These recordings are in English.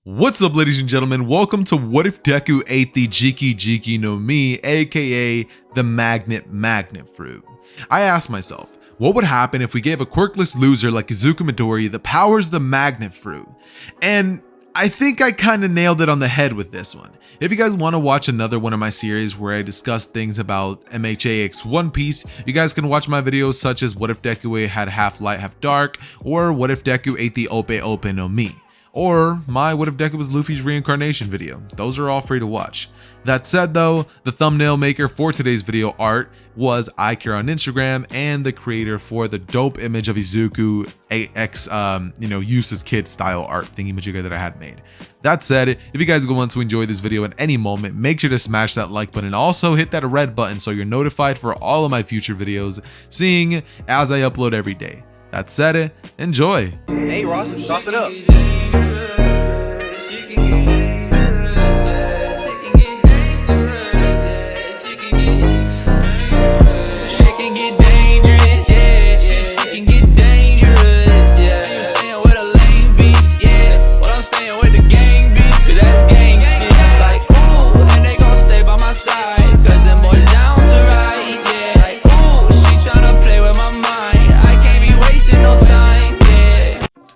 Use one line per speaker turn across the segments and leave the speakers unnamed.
What's up, ladies and gentlemen? Welcome to What If Deku Ate the Jiki no Mi, aka the Magnet Fruit. I asked myself, what would happen if we gave a quirkless loser like Izuku Midori the powers of the Magnet Fruit? And I think I kind of nailed it on the head with this one. If you guys want to watch another one of my series where I discuss things about MHAX One Piece, you guys can watch my videos such as What If Deku had half light, half dark, or What If Deku ate the Ope no Mi, or my What If Deku was Luffy's reincarnation video. Those are all free to watch. That said though, the thumbnail maker for today's video art was iCare on Instagram and the creator for the dope image of Izuku AX, useless kid style art thingy-majigger that I had made. That said, if you guys go on to enjoy this video at any moment, make sure to smash that like button and also hit that red button so you're notified for all of my future videos, seeing as I upload every day. That said, enjoy.
Hey Ross, sauce it up.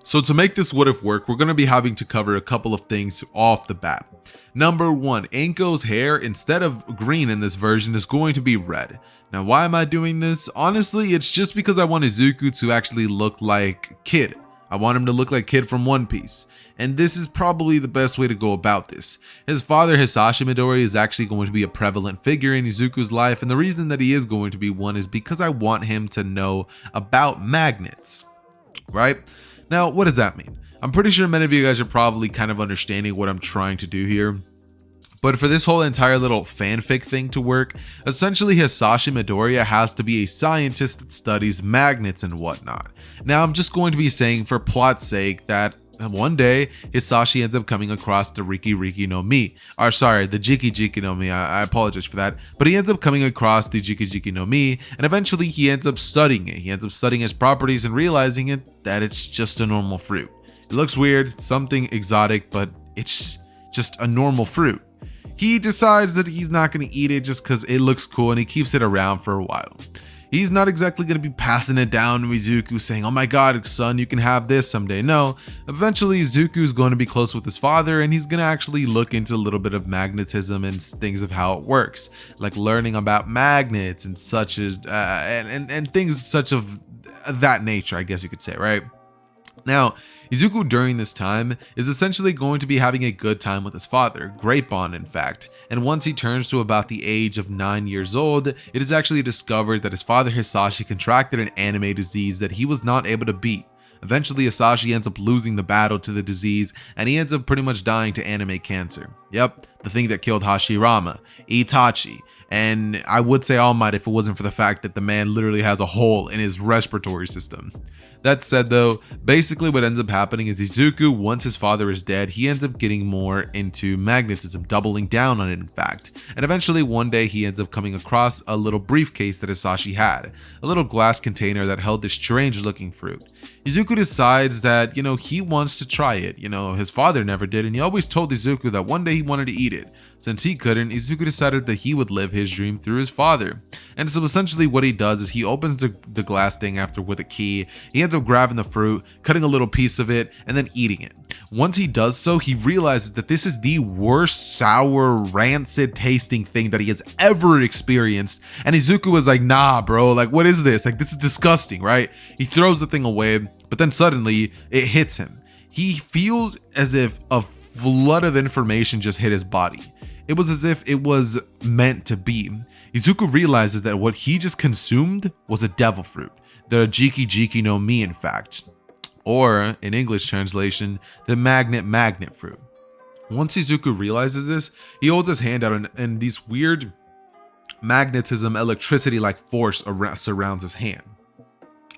So to make this what if work, we're going to be having to cover a couple of things off the bat. Number one, Anko's hair, instead of green in this version, is going to be red. Now, why am I doing this? Honestly, it's just because I want Izuku to actually look like Kid. I want him to look like Kid from One Piece. And this is probably the best way to go about this. His father, Hisashi Midori, is actually going to be a prevalent figure in Izuku's life. And the reason that he is going to be one is because I want him to know about magnets, right? Now, what does that mean? I'm pretty sure many of you guys are probably kind of understanding what I'm trying to do here. But for this whole entire little fanfic thing to work, essentially Hisashi Midoriya has to be a scientist that studies magnets and whatnot. Now, I'm just going to be saying for plot's sake that one day Hisashi ends up coming across the Jiki no Mi. I apologize for that, but he ends up coming across the Jiki no Mi, and eventually he ends up studying it. He ends up studying its properties and realizing that it's just a normal fruit. It looks weird, it's something exotic, but it's just a normal fruit. He decides that he's not going to eat it just because it looks cool, and he keeps it around for a while. He's not exactly going to be passing it down to Izuku saying, oh my god, son, you can have this someday. No, eventually Izuku is going to be close with his father, and he's going to actually look into a little bit of magnetism and things of how it works, like learning about magnets and such as, and things such of that nature, I guess you could say, right? Now, Izuku during this time is essentially going to be having a good time with his father, great bond in fact, and once he turns to about the age of 9 years old, it is actually discovered that his father Hisashi contracted an anime disease that he was not able to beat. Eventually, Hisashi ends up losing the battle to the disease, and he ends up pretty much dying to anime cancer. Yep, the thing that killed Hashirama, Itachi, and I would say All Might if it wasn't for the fact that the man literally has a hole in his respiratory system. That said though, basically what ends up happening is Izuku, once his father is dead, he ends up getting more into magnetism, doubling down on it in fact. And eventually one day he ends up coming across a little briefcase that Hisashi had, a little glass container that held this strange looking fruit. Izuku decides that, he wants to try it. His father never did, and he always told Izuku that one day he wanted to eat it. Since he couldn't, Izuku decided that he would live his dream through his father. And so essentially what he does is he opens the glass thing after with a key. He ends up grabbing the fruit, cutting a little piece of it, and then eating it. Once he does so, he realizes that this is the worst sour, rancid tasting thing that he has ever experienced. And Izuku was like, nah, bro, like, what is this? Like, this is disgusting, right? He throws the thing away, but then suddenly it hits him. He feels as if a flood of information just hit his body. It was as if it was meant to be. Izuku realizes that what he just consumed was a devil fruit, the Jiki no Mi in fact, or in English translation, the magnet fruit. Once Izuku realizes this, he holds his hand out and these weird magnetism, electricity-like force surrounds his hand.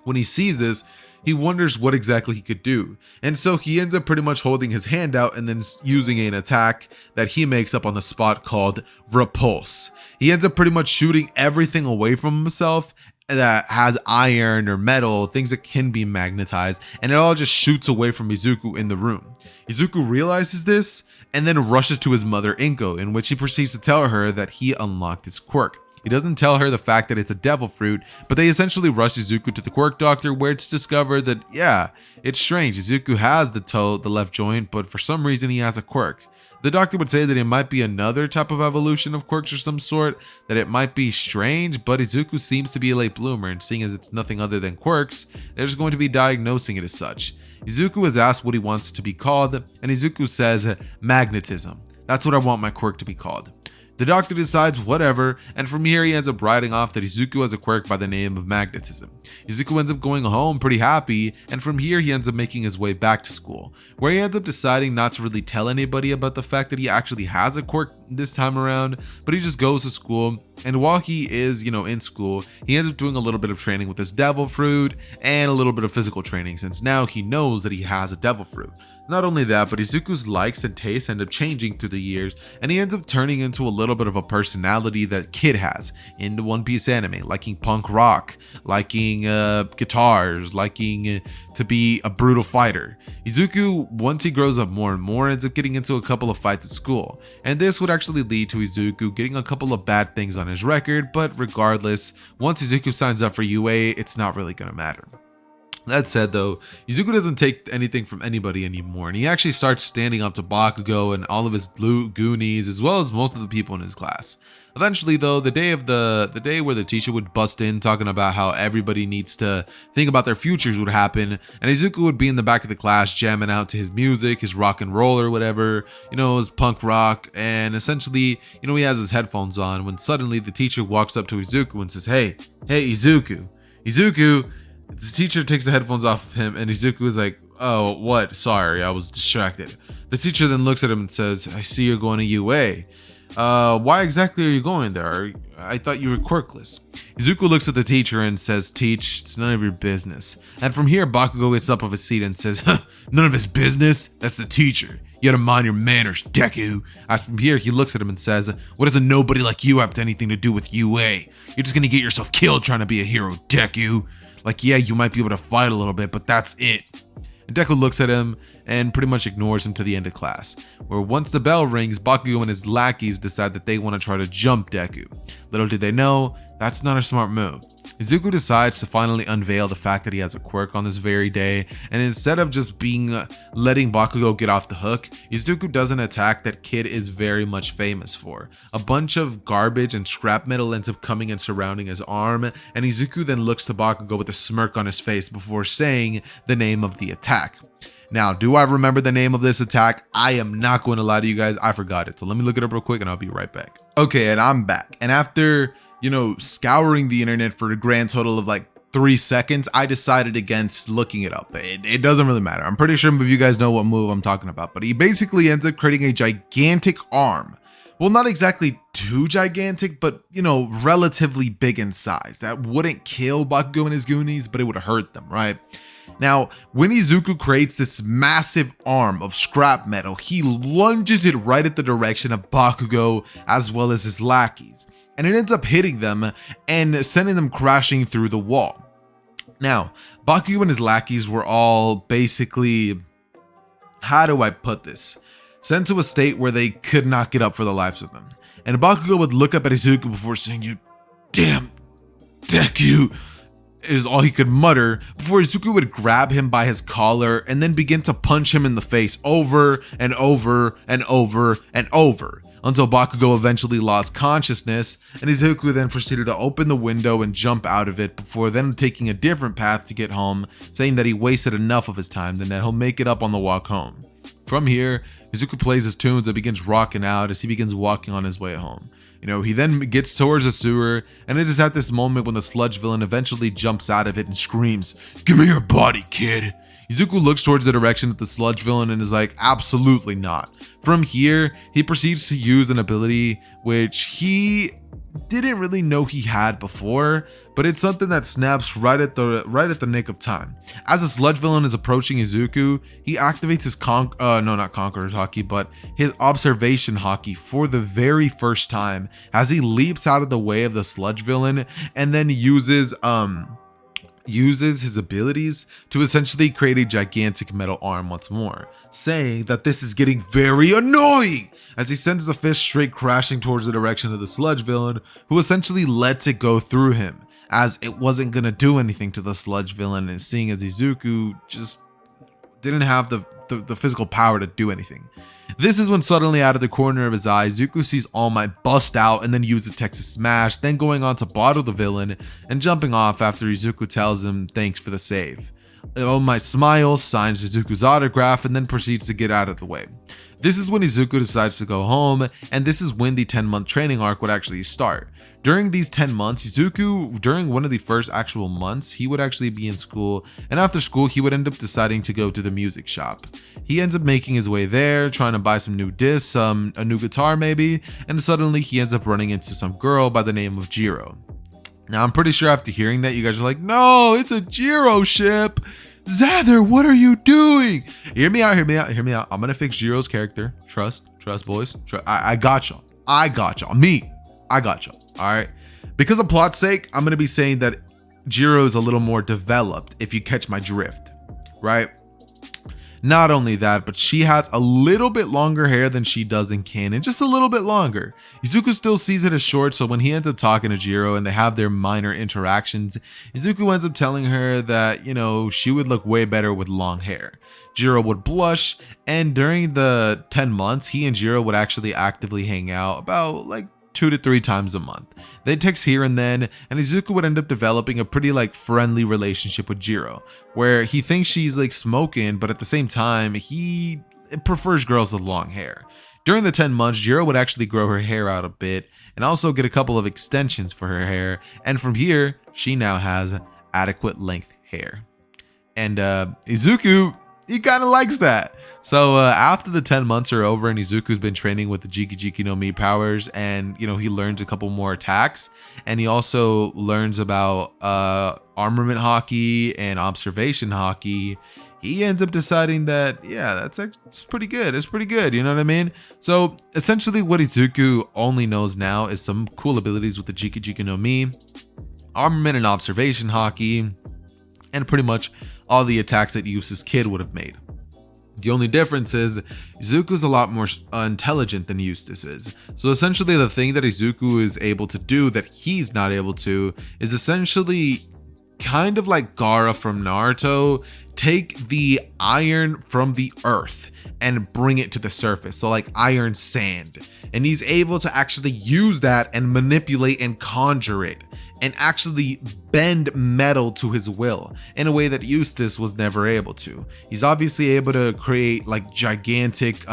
When he sees this, he wonders what exactly he could do, and so he ends up pretty much holding his hand out and then using an attack that he makes up on the spot called Repulse. He ends up pretty much shooting everything away from himself that has iron or metal, things that can be magnetized, and it all just shoots away from Izuku in the room. Izuku realizes this and then rushes to his mother Inko, in which he proceeds to tell her that he unlocked his quirk. He doesn't tell her the fact that it's a devil fruit, but they essentially rush Izuku to the quirk doctor, where it's discovered that, yeah, it's strange. Izuku has the left joint, but for some reason he has a quirk. The doctor would say that it might be another type of evolution of quirks or some sort, that it might be strange, but Izuku seems to be a late bloomer, and seeing as it's nothing other than quirks, they're just going to be diagnosing it as such. Izuku is asked what he wants it to be called, and Izuku says, magnetism. That's what I want my quirk to be called. The doctor decides whatever, and from here he ends up writing off that Izuku has a quirk by the name of magnetism. Izuku ends up going home pretty happy, and from here he ends up making his way back to school, where he ends up deciding not to really tell anybody about the fact that he actually has a quirk this time around, but he just goes to school. And while he is, in school, he ends up doing a little bit of training with this devil fruit and a little bit of physical training, since now he knows that he has a devil fruit. Not only that, but Izuku's likes and tastes end up changing through the years, and he ends up turning into a little bit of a personality that Kid has in the One Piece anime, liking punk rock, liking guitars, liking to be a brutal fighter. Izuku, once he grows up more and more, ends up getting into a couple of fights at school, and this would actually lead to Izuku getting a couple of bad things on his record, but regardless, once Izuku signs up for UA, it's not really gonna matter. That said though, Izuku doesn't take anything from anybody anymore, and he actually starts standing up to Bakugo and all of his goonies, as well as most of the people in his class. Eventually though, the day where the teacher would bust in talking about how everybody needs to think about their futures would happen, and Izuku would be in the back of the class jamming out to his music, his rock and roll or whatever, his punk rock, and essentially, he has his headphones on, when suddenly the teacher walks up to Izuku and says, hey Izuku. The teacher takes the headphones off of him, and Izuku is like, oh, what? Sorry, I was distracted. The teacher then looks at him and says, I see you're going to UA. Why exactly are you going there? I thought you were quirkless. Izuku looks at the teacher and says, Teach, it's none of your business. And from here, Bakugo gets up off his seat and says, none of his business? That's the teacher. You gotta mind your manners, Deku. From here, he looks at him and says, what does a nobody like you have anything to do with UA? You're just gonna get yourself killed trying to be a hero, Deku. Like, yeah, you might be able to fight a little bit, but that's it. And Deku looks at him and pretty much ignores him to the end of class, where once the bell rings, Bakugo and his lackeys decide that they want to try to jump Deku. Little did they know, that's not a smart move. Izuku decides to finally unveil the fact that he has a quirk on this very day, and instead of just letting Bakugo get off the hook, Izuku does an attack that Kid is very much famous for. A bunch of garbage and scrap metal ends up coming and surrounding his arm, and Izuku then looks to Bakugo with a smirk on his face before saying the name of the attack. Now, do I remember the name of this attack? I am not going to lie to you guys, I forgot it. So let me look it up real quick and I'll be right back. Okay, and I'm back. And after scouring the internet for a grand total of like 3 seconds, I decided against looking it up. It doesn't really matter. I'm pretty sure you guys know what move I'm talking about, but he basically ends up creating a gigantic arm. Well, not exactly too gigantic, but relatively big in size. That wouldn't kill Bakugo and his goonies, but it would hurt them, right? Now, when Izuku creates this massive arm of scrap metal, he lunges it right at the direction of Bakugo as well as his lackeys, and it ends up hitting them and sending them crashing through the wall. Now, Bakugo and his lackeys were all basically, how do I put this, sent to a state where they could not get up for the lives of them. And Bakugo would look up at Izuku before saying, "You damn Deku," is all he could mutter, before Izuku would grab him by his collar and then begin to punch him in the face over and over and over and over, until Bakugo eventually lost consciousness, and Izuku then proceeded to open the window and jump out of it, before then taking a different path to get home, saying that he wasted enough of his time and that he'll make it up on the walk home. From here, Izuku plays his tunes and begins rocking out as he begins walking on his way home. He then gets towards the sewer, and it is at this moment when the Sludge villain eventually jumps out of it and screams, "Give me your body, kid." Izuku looks towards the direction of the Sludge villain and is like, absolutely not. From here, he proceeds to use an ability which he didn't really know he had before, but it's something that snaps right at the nick of time. As the Sludge villain is approaching Izuku, he activates his not Conqueror's Haki, but his Observation Haki for the very first time, as he leaps out of the way of the Sludge villain and then uses uses his abilities to essentially create a gigantic metal arm once more, saying that this is getting very annoying as he sends the fist straight crashing towards the direction of the Sludge villain, who essentially lets it go through him, as it wasn't gonna do anything to the Sludge villain, and seeing as Izuku just didn't have the physical power to do anything. This is when suddenly out of the corner of his eye, Izuku sees All Might bust out and then use the Texas Smash, then going on to bottle the villain and jumping off after Izuku tells him thanks for the save. All Might smiles, signs Izuku's autograph, and then proceeds to get out of the way. This is when Izuku decides to go home, and this is when the 10-month training arc would actually start. During these 10 months, Izuku, during one of the first actual months, he would actually be in school, and after school, he would end up deciding to go to the music shop. He ends up making his way there, trying to buy some new discs, a new guitar maybe, and suddenly he ends up running into some girl by the name of Jiro. Now, I'm pretty sure after hearing that, you guys are like, no, it's a Jiro ship. Zather, what are you doing? Hear me out. I'm gonna fix Jiro's character. Trust, boys. I got y'all. I got y'all. All right. Because of plot's sake, I'm gonna be saying that Jiro is a little more developed, if you catch my drift, right? Not only that, but she has a little bit longer hair than she does in canon, just a little bit longer. Izuku still sees it as short, so when he ends up talking to Jiro and they have their minor interactions, Izuku ends up telling her that, you know, she would look way better with long hair. Jiro would blush, and during the 10 months, he and Jiro would actually actively hang out about like 2 to 3 times a month. They'd text here and then, and Izuku would end up developing a pretty like friendly relationship with Jiro, where he thinks she's like smoking, but at the same time, he prefers girls with long hair. During the 10 months, Jiro would actually grow her hair out a bit and also get a couple of extensions for her hair, and from here, she now has adequate length hair. And Izuku, he kind of likes that. So after the 10 months are over and Izuku's been training with the Jiki no Mi powers, and you know, he learns a couple more attacks, and he also learns about armament hockey and observation hockey, he ends up deciding that, yeah, it's pretty good. It's pretty good, you know what I mean? So essentially what Izuku only knows now is some cool abilities with the Jiki no Mi, armament and observation hockey, and pretty much all the attacks that Yusa's kid would have made. The only difference is Izuku's a lot more intelligent than Eustace is. So essentially the thing that Izuku is able to do that he's not able to is essentially kind of like Gaara from Naruto, take the iron from the earth and bring it to the surface. So like iron sand. And he's able to actually use that and manipulate and conjure it and actually bend metal to his will in a way that Eustace was never able to. He's obviously able to create like gigantic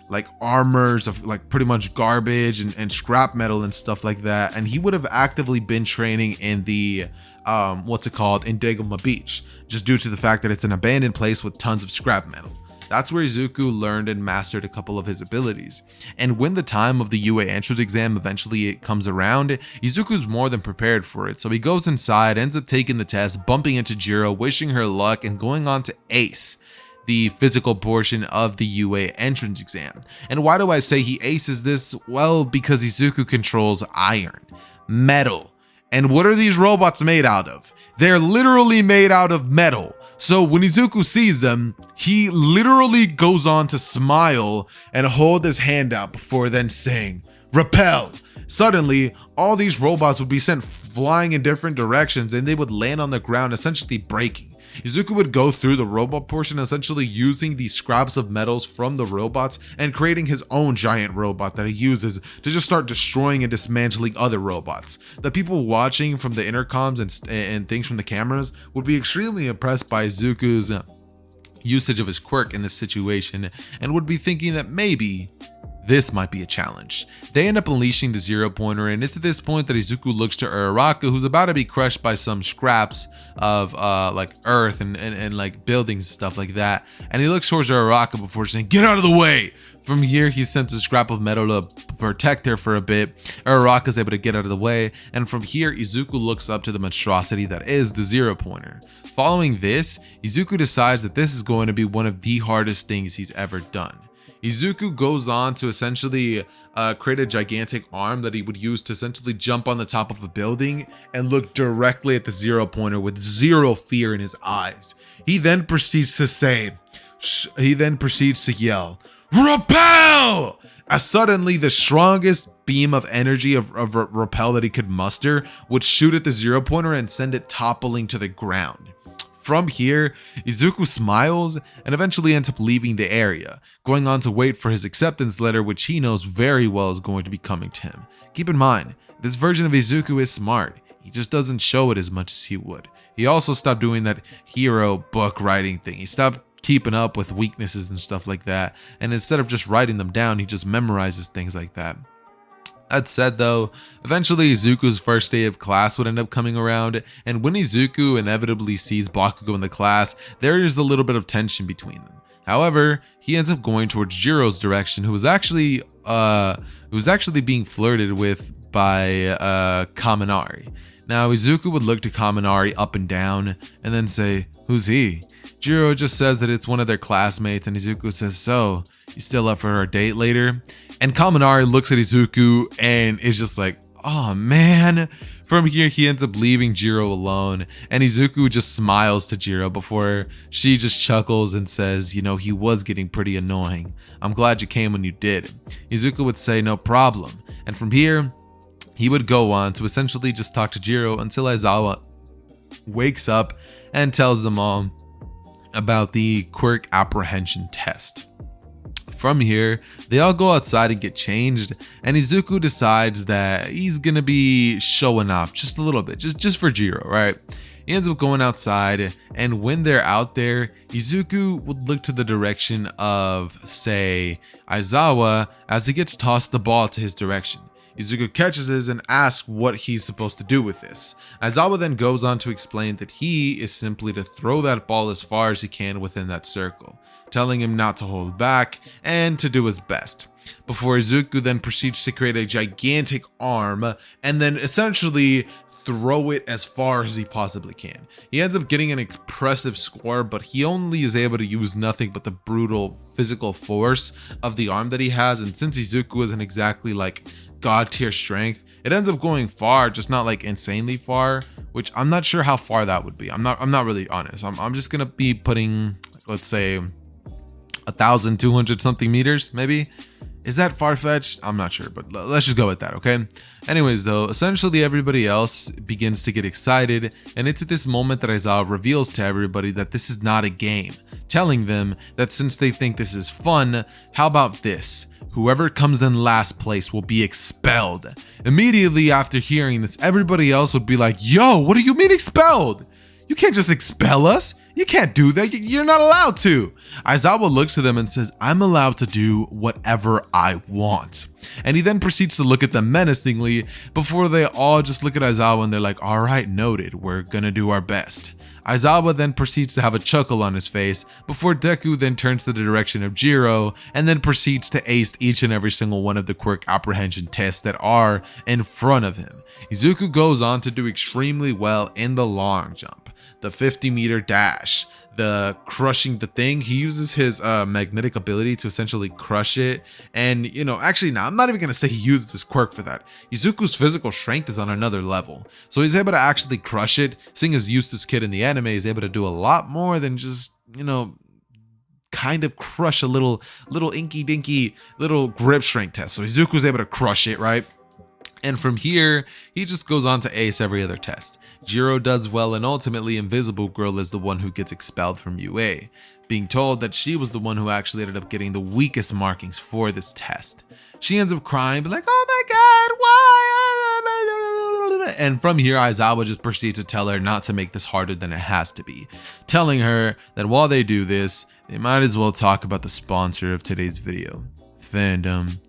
like armors of like pretty much garbage and scrap metal and stuff like that. And he would have actively been training in the what's it called, in Dagoma Beach, just due to the fact that it's an abandoned place with tons of scrap metal. That's where Izuku learned and mastered a couple of his abilities. And when the time of the UA entrance exam eventually it comes around, Izuku's more than prepared for it. So he goes inside, ends up taking the test, bumping into Jiro, wishing her luck, and going on to ace the physical portion of the UA entrance exam. And why do I say he aces this? Well, because Izuku controls iron, metal. And what are these robots made out of? They're literally made out of metal. So when Izuku sees them, he literally goes on to smile and hold his hand out before then saying, "Repel." Suddenly, all these robots would be sent flying in different directions and they would land on the ground, essentially breaking. Izuku would go through the robot portion, essentially using the scraps of metals from the robots and creating his own giant robot that he uses to just start destroying and dismantling other robots. The people watching from the intercoms and things from the cameras would be extremely impressed by Izuku's usage of his quirk in this situation and would be thinking that maybe this might be a challenge. They end up unleashing the 0-pointer, and it's at this point that Izuku looks to Uraraka, who's about to be crushed by some scraps of like earth and like buildings and stuff like that. And he looks towards Uraraka before saying, "Get out of the way!" From here, he sends a scrap of metal to protect her for a bit. Uraraka's able to get out of the way, and from here, Izuku looks up to the monstrosity that is the 0-pointer. Following this, Izuku decides that this is going to be one of the hardest things he's ever done. Izuku goes on to essentially create a gigantic arm that he would use to essentially jump on the top of a building and look directly at the zero pointer with zero fear in his eyes. He then proceeds to yell, "Repel!" As suddenly the strongest beam of energy of repel that he could muster would shoot at the zero pointer and send it toppling to the ground. From here, Izuku smiles and eventually ends up leaving the area, going on to wait for his acceptance letter, which he knows very well is going to be coming to him. Keep in mind, this version of Izuku is smart. He just doesn't show it as much as he would. He also stopped doing that hero book writing thing. He stopped keeping up with weaknesses and stuff like that. And instead of just writing them down, he just memorizes things like that. That said though, eventually Izuku's first day of class would end up coming around, and when Izuku inevitably sees Bakugo in the class, there is a little bit of tension between them. However, he ends up going towards Jiro's direction, who was actually being flirted with by Kaminari. Now Izuku would look to Kaminari up and down and then say, "Who's he?" Jiro just says that it's one of their classmates, and Izuku says, "So, you still up for a date later?" And Kaminari looks at Izuku and is just like, "Oh man." From here, he ends up leaving Jiro alone, and Izuku just smiles to Jiro before she just chuckles and says, "You know, he was getting pretty annoying. I'm glad you came when you did." Izuku would say, "No problem." And from here, he would go on to essentially just talk to Jiro until Aizawa wakes up and tells them all about the Quirk apprehension test. From here, they all go outside and get changed, and Izuku decides that he's gonna be showing off just a little bit, just for Jiro, right? He ends up going outside, and when they're out there, Izuku would look to the direction of, say, Aizawa as he gets tossed the ball to his direction. Izuku catches this and asks what he's supposed to do with this. Aizawa then goes on to explain that he is simply to throw that ball as far as he can within that circle, telling him not to hold back and to do his best. Before Izuku then proceeds to create a gigantic arm and then essentially throw it as far as he possibly can. He ends up getting an impressive score, but he only is able to use nothing but the brutal physical force of the arm that he has, and since Izuku isn't exactly like god tier strength, it ends up going far, just not like insanely far, which I'm not sure how far that would be. I'm not really honest. I'm just gonna be putting, let's say, 1,200 something meters, maybe. Is that far-fetched? I'm not sure, but let's just go with that, okay? Anyways though, essentially everybody else begins to get excited, and it's at this moment that Aizawa reveals to everybody that this is not a game, telling them that since they think this is fun, how about this? Whoever comes in last place will be expelled. Immediately after hearing this, everybody else would be like, "Yo, what do you mean expelled? You can't just expel us. You can't do that. You're not allowed to." Aizawa looks at them and says, "I'm allowed to do whatever I want." And he then proceeds to look at them menacingly before they all just look at Aizawa and they're like, "All right, noted. We're gonna do our best." Aizawa then proceeds to have a chuckle on his face before Deku then turns to the direction of Jiro and then proceeds to ace each and every single one of the Quirk apprehension tests that are in front of him. Izuku goes on to do extremely well in the long jump, the 50-meter dash, the crushing the thing. He uses his magnetic ability to essentially crush it, and actually no, I'm not even gonna say he uses his quirk for that. Izuku's physical strength is on another level, so he's able to actually crush it. Seeing as Eustace Kid in the anime is able to do a lot more than just kind of crush a little inky dinky little grip strength test. So Izuku's able to crush it, right? And from here, he just goes on to ace every other test. Jiro does well, and ultimately Invisible Girl is the one who gets expelled from UA, being told that she was the one who actually ended up getting the weakest markings for this test. She ends up crying, but like, "Oh my god, why?" And from here, Aizawa just proceeds to tell her not to make this harder than it has to be, telling her that while they do this, they might as well talk about the sponsor of today's video, fandom.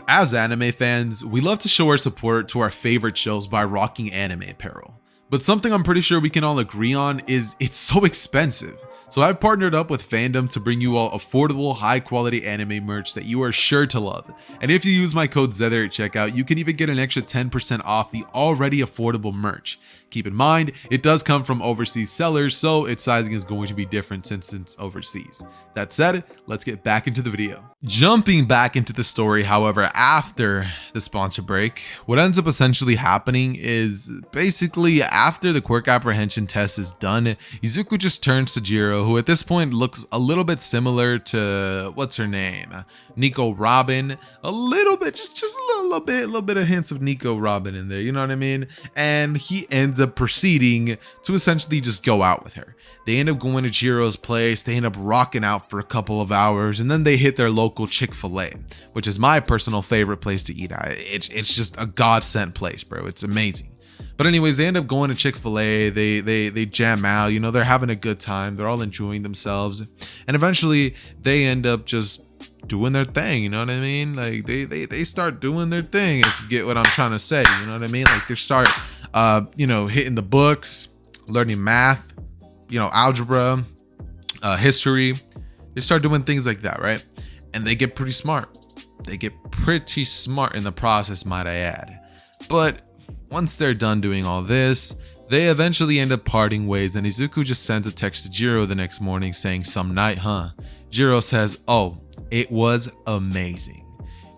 As anime fans, we love to show our support to our favorite shows by rocking anime apparel. But something I'm pretty sure we can all agree on is it's so expensive. So I've partnered up with Fandom to bring you all affordable, high quality anime merch that you are sure to love. And if you use my code ZETHER at checkout, you can even get an extra 10% off the already affordable merch. Keep in mind, it does come from overseas sellers, so its sizing is going to be different since it's overseas. That said, let's get back into the video. Jumping back into the story, however, after the sponsor break, what ends up essentially happening is basically after the Quirk apprehension test is done, Izuku just turns to Jiro, who at this point looks a little bit similar to, what's her name? Nico Robin. A little bit, just a little bit of hints of Nico Robin in there, you know what I mean? And he ends up proceeding to essentially just go out with her. They end up going to Jiro's place, they end up rocking out for a couple of hours, and then they hit their local Chick-fil-A, which is my personal favorite place to eat at. It's just a godsend place, bro. It's amazing. But anyways, they end up going to Chick-fil-A, they jam out, you know, they're having a good time, they're all enjoying themselves, and eventually they end up just doing their thing, you know what I mean? Like they start doing their thing, if you get what I'm trying to say, you know what I mean? Like they start you know, hitting the books, learning math, you know, algebra, history. They start doing things like that, right? And they get pretty smart. They get pretty smart in the process, might I add. But once they're done doing all this, they eventually end up parting ways, and Izuku just sends a text to Jiro the next morning saying, "Some night, huh?" Jiro says, "Oh, it was amazing."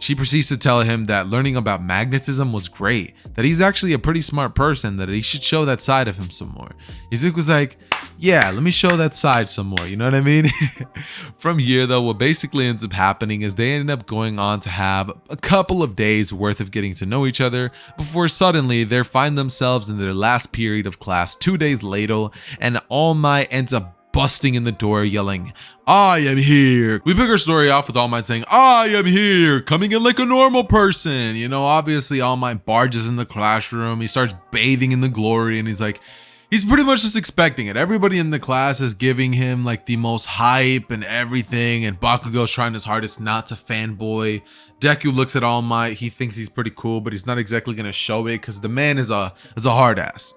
She proceeds to tell him that learning about magnetism was great, that he's actually a pretty smart person, that he should show that side of him some more. Izuku's like, yeah, let me show that side some more, you know what I mean? From here though, what basically ends up happening is they end up going on to have a couple of days worth of getting to know each other before suddenly they find themselves in their last period of class 2 days later, and All Might ends up busting in the door yelling, "I am here." We pick our story off with All Might saying, "I am here," coming in like a normal person. You know, obviously All Might barges in the classroom, he starts bathing in the glory, and he's pretty much just expecting it. Everybody in the class is giving him like the most hype and everything, and Bakugo's trying his hardest not to fanboy. Deku looks at All Might, he thinks he's pretty cool, but he's not exactly gonna show it because the man is a hard ass.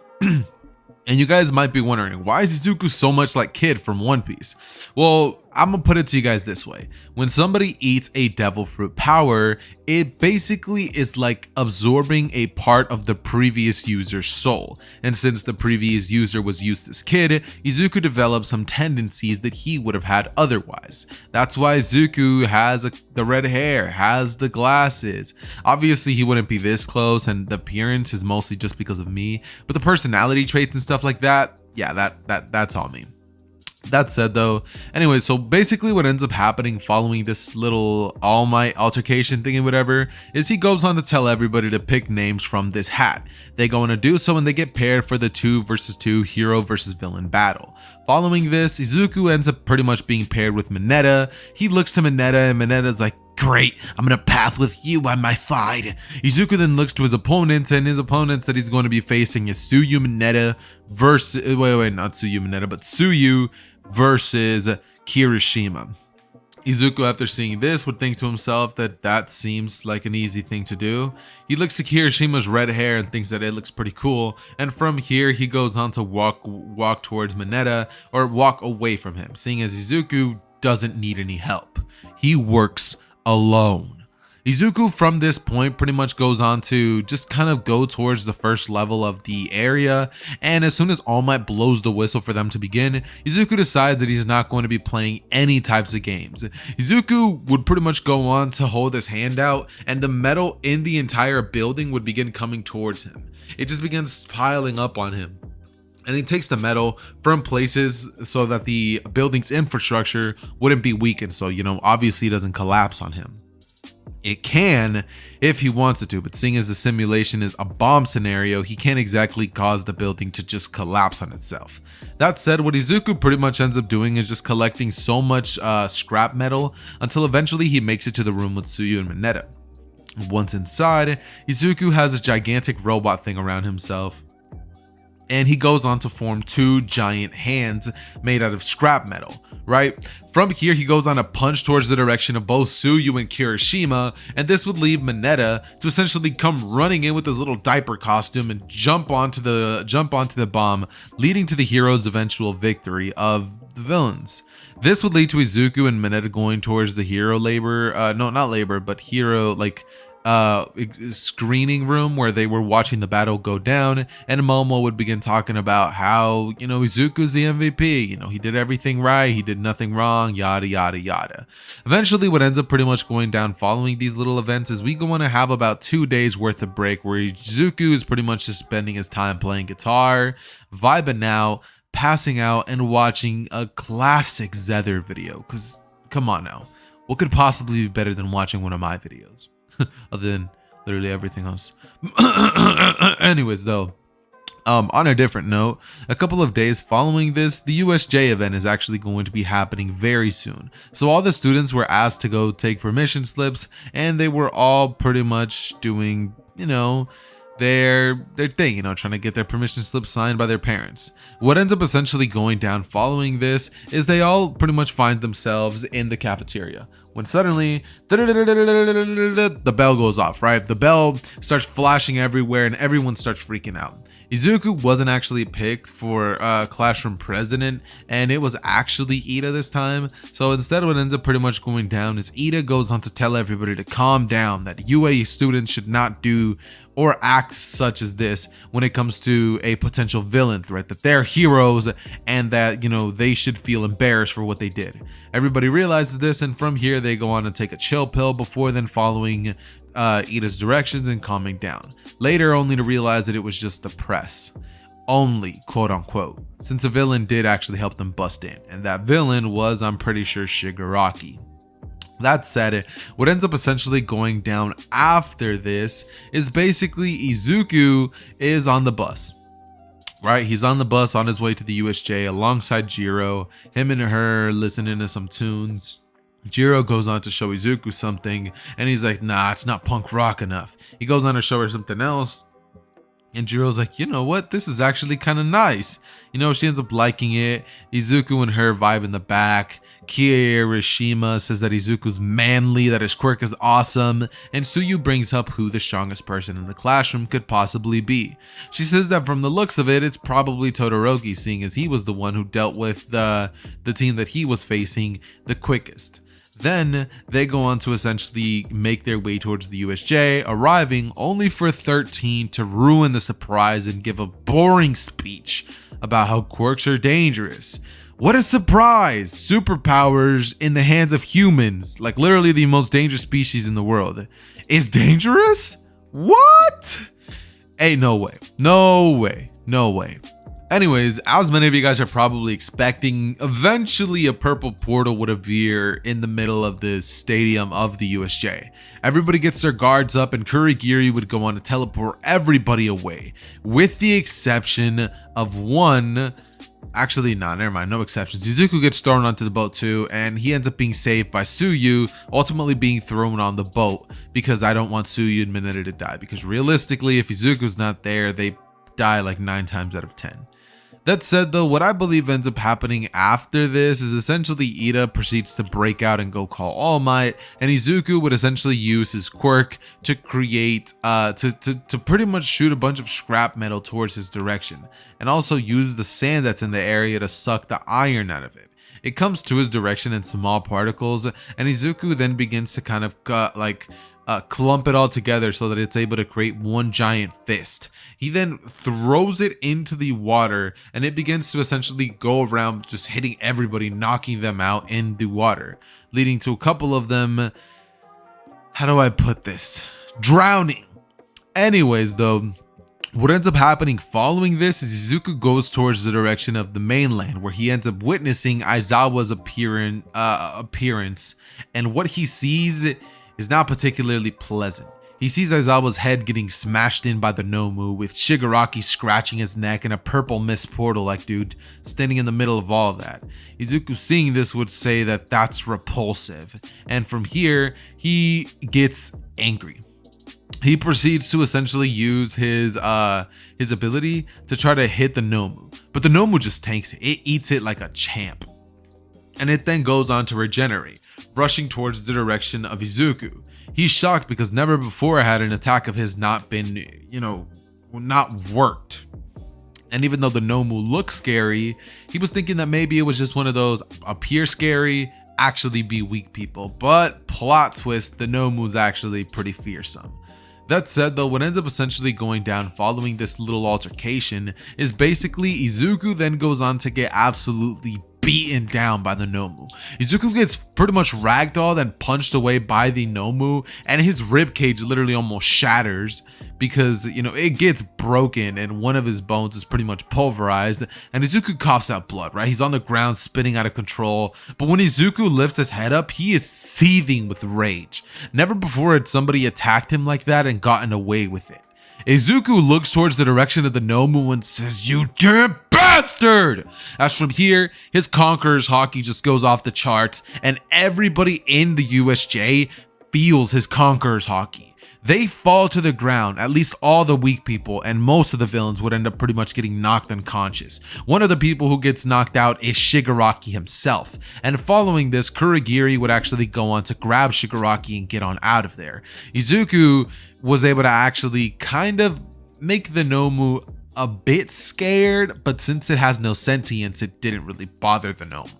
And you guys might be wondering, why is Izuku so much like Kid from One Piece? Well, I'm gonna put it to you guys this way. When somebody eats a devil fruit power, it basically is like absorbing a part of the previous user's soul. And since the previous user was used as Kid, Izuku developed some tendencies that he would have had otherwise. That's why Izuku has the red hair, has the glasses. Obviously, he wouldn't be this close, and the appearance is mostly just because of me. But the personality traits and stuff like that, yeah, that's all me. That said though, anyway, so basically what ends up happening following this little All Might altercation thingy whatever is he goes on to tell everybody to pick names from this hat. They go on to do so and they get paired for the 2 versus 2 hero versus villain battle. Following this, Izuku ends up pretty much being paired with Mineta. He looks to Mineta and Mineta's like, "Great, I'm gonna path with you by my side." Izuku then looks to his opponents, and his opponent said he's going to be facing is Tsuyu Mineta versus not Tsuyu Mineta, but Tsuyu versus Kirishima. Izuku, after seeing this, would think to himself that seems like an easy thing to do. He looks at Kirishima's red hair and thinks that it looks pretty cool, and from here he goes on to walk towards Mineta, or walk away from him, seeing as Izuku doesn't need any help. He works alone. Izuku from this point pretty much goes on to just kind of go towards the first level of the area, and as soon as All Might blows the whistle for them to begin, Izuku decides that he's not going to be playing any types of games. Izuku would pretty much go on to hold his hand out, and the metal in the entire building would begin coming towards him. It just begins piling up on him. And he takes the metal from places so that the building's infrastructure wouldn't be weakened, so, you know, obviously it doesn't collapse on him. It can if he wants it to, but seeing as the simulation is a bomb scenario, he can't exactly cause the building to just collapse on itself. That said, what Izuku pretty much ends up doing is just collecting so much scrap metal until eventually he makes it to the room with Tsuyu and Mineta. Once inside, Izuku has a gigantic robot thing around himself. and he goes on to form two giant hands made out of scrap metal, right? From here, he goes on a punch towards the direction of both Tsuyu and Kirishima, and this would leave Mineta to essentially come running in with his little diaper costume and jump onto the bomb, leading to the hero's eventual victory of the villains. This would lead to Izuku and Mineta going towards the hero screening room where they were watching the battle go down, and Momo would begin talking about how, Izuku's the MVP, he did everything right, he did nothing wrong, yada yada yada. Eventually, what ends up pretty much going down following these little events is we want to have about 2 days worth of break where Izuku is pretty much just spending his time playing guitar, vibing out, passing out, and watching a classic Zether video, because come on now, what could possibly be better than watching one of my videos? Other than literally everything else. Anyways, though, on a different note, a couple of days following this, the USJ event is actually going to be happening very soon. So all the students were asked to go take permission slips, and they were all pretty much doing, their thing, trying to get their permission slip signed by their parents. What ends up essentially going down following this is they all pretty much find themselves in the cafeteria when suddenly the bell goes off, right? The bell starts flashing everywhere and everyone starts freaking out. Izuku wasn't actually picked for classroom president, and it was actually Ida this time. So instead, what ends up pretty much going down is Ida goes on to tell everybody to calm down, that UA students should not do or act such as this when it comes to a potential villain threat, that they're heroes and that, they should feel embarrassed for what they did. Everybody realizes this, and from here they go on to take a chill pill before then following Ida's directions and calming down. Later, only to realize that it was just the press. Only, quote unquote, since a villain did actually help them bust in, and that villain was, I'm pretty sure, Shigaraki. That said, what ends up essentially going down after this is basically Izuku is on the bus. Right, he's on the bus on his way to the USJ alongside Jiro, him and her listening to some tunes. Jiro goes on to show Izuku something, and he's like, nah, it's not punk rock enough. He goes on to show her something else, and Jiro's like, you know what, this is actually kind of nice. She ends up liking it. Izuku and her vibe in the back. Kirishima says that Izuku's manly, that his quirk is awesome, and Tsuyu brings up who the strongest person in the classroom could possibly be. She says that from the looks of it, it's probably Todoroki, seeing as he was the one who dealt with the team that he was facing the quickest. Then they go on to essentially make their way towards the USJ, arriving only for 13 to ruin the surprise and give a boring speech about how quirks are dangerous. What a surprise! Superpowers in the hands of humans, like literally the most dangerous species in the world, is dangerous? What? Hey, no way. No way. No way. Anyways, as many of you guys are probably expecting, eventually a purple portal would appear in the middle of the stadium of the USJ. Everybody gets their guards up, and Kurigiri would go on to teleport everybody away, with the exception of one. Actually, never mind, no exceptions. Izuku gets thrown onto the boat too, and he ends up being saved by Tsuyu, ultimately being thrown on the boat because I don't want Tsuyu and Mineta to die, because realistically, if Izuku's not there, they die like 9 times out of 10. That said though, what I believe ends up happening after this is essentially Ida proceeds to break out and go call All Might, and Izuku would essentially use his quirk to create, to pretty much shoot a bunch of scrap metal towards his direction, and also use the sand that's in the area to suck the iron out of it. It comes to his direction in small particles, and Izuku then begins to kind of clump it all together so that it's able to create one giant fist. He then throws it into the water, and it begins to essentially go around just hitting everybody, knocking them out in the water, leading to a couple of them, how do I put this, drowning. Anyways though, what ends up happening following this is Izuku goes towards the direction of the mainland, where he ends up witnessing Aizawa's appearance, and what he sees is not particularly pleasant. He sees Aizawa's head getting smashed in by the Nomu, with Shigaraki scratching his neck and a purple mist portal like dude standing in the middle of all of that. Izuku, seeing this, would say that that's repulsive, and from here he gets angry. He proceeds to essentially use his ability to try to hit the Nomu, but the Nomu just tanks it. It eats it like a champ, and it then goes on to regenerate, rushing towards the direction of Izuku. He's shocked because never before had an attack of his not been, not worked. And even though the Nomu looks scary, he was thinking that maybe it was just one of those appear scary, actually be weak people. But plot twist, the Nomu's actually pretty fearsome. That said though, what ends up essentially going down following this little altercation is basically Izuku then goes on to get absolutely beaten down by the Nomu. Izuku gets pretty much ragdolled and punched away by the Nomu, and his ribcage literally almost shatters because it gets broken and one of his bones is pretty much pulverized, and Izuku coughs out blood, right? He's on the ground spinning out of control, but when Izuku lifts his head up, he is seething with rage. Never before had somebody attacked him like that and gotten away with it. Izuku looks towards the direction of the Nomu and says, "You damn bastard!" As from here, his Conqueror's Haki just goes off the charts, and everybody in the USJ feels his Conqueror's Haki. They fall to the ground, at least all the weak people, and most of the villains would end up pretty much getting knocked unconscious. One of the people who gets knocked out is Shigaraki himself, and following this, Kurogiri would actually go on to grab Shigaraki and get on out of there. Izuku was able to actually kind of make the Nomu a bit scared, but since it has no sentience, it didn't really bother the Nomu.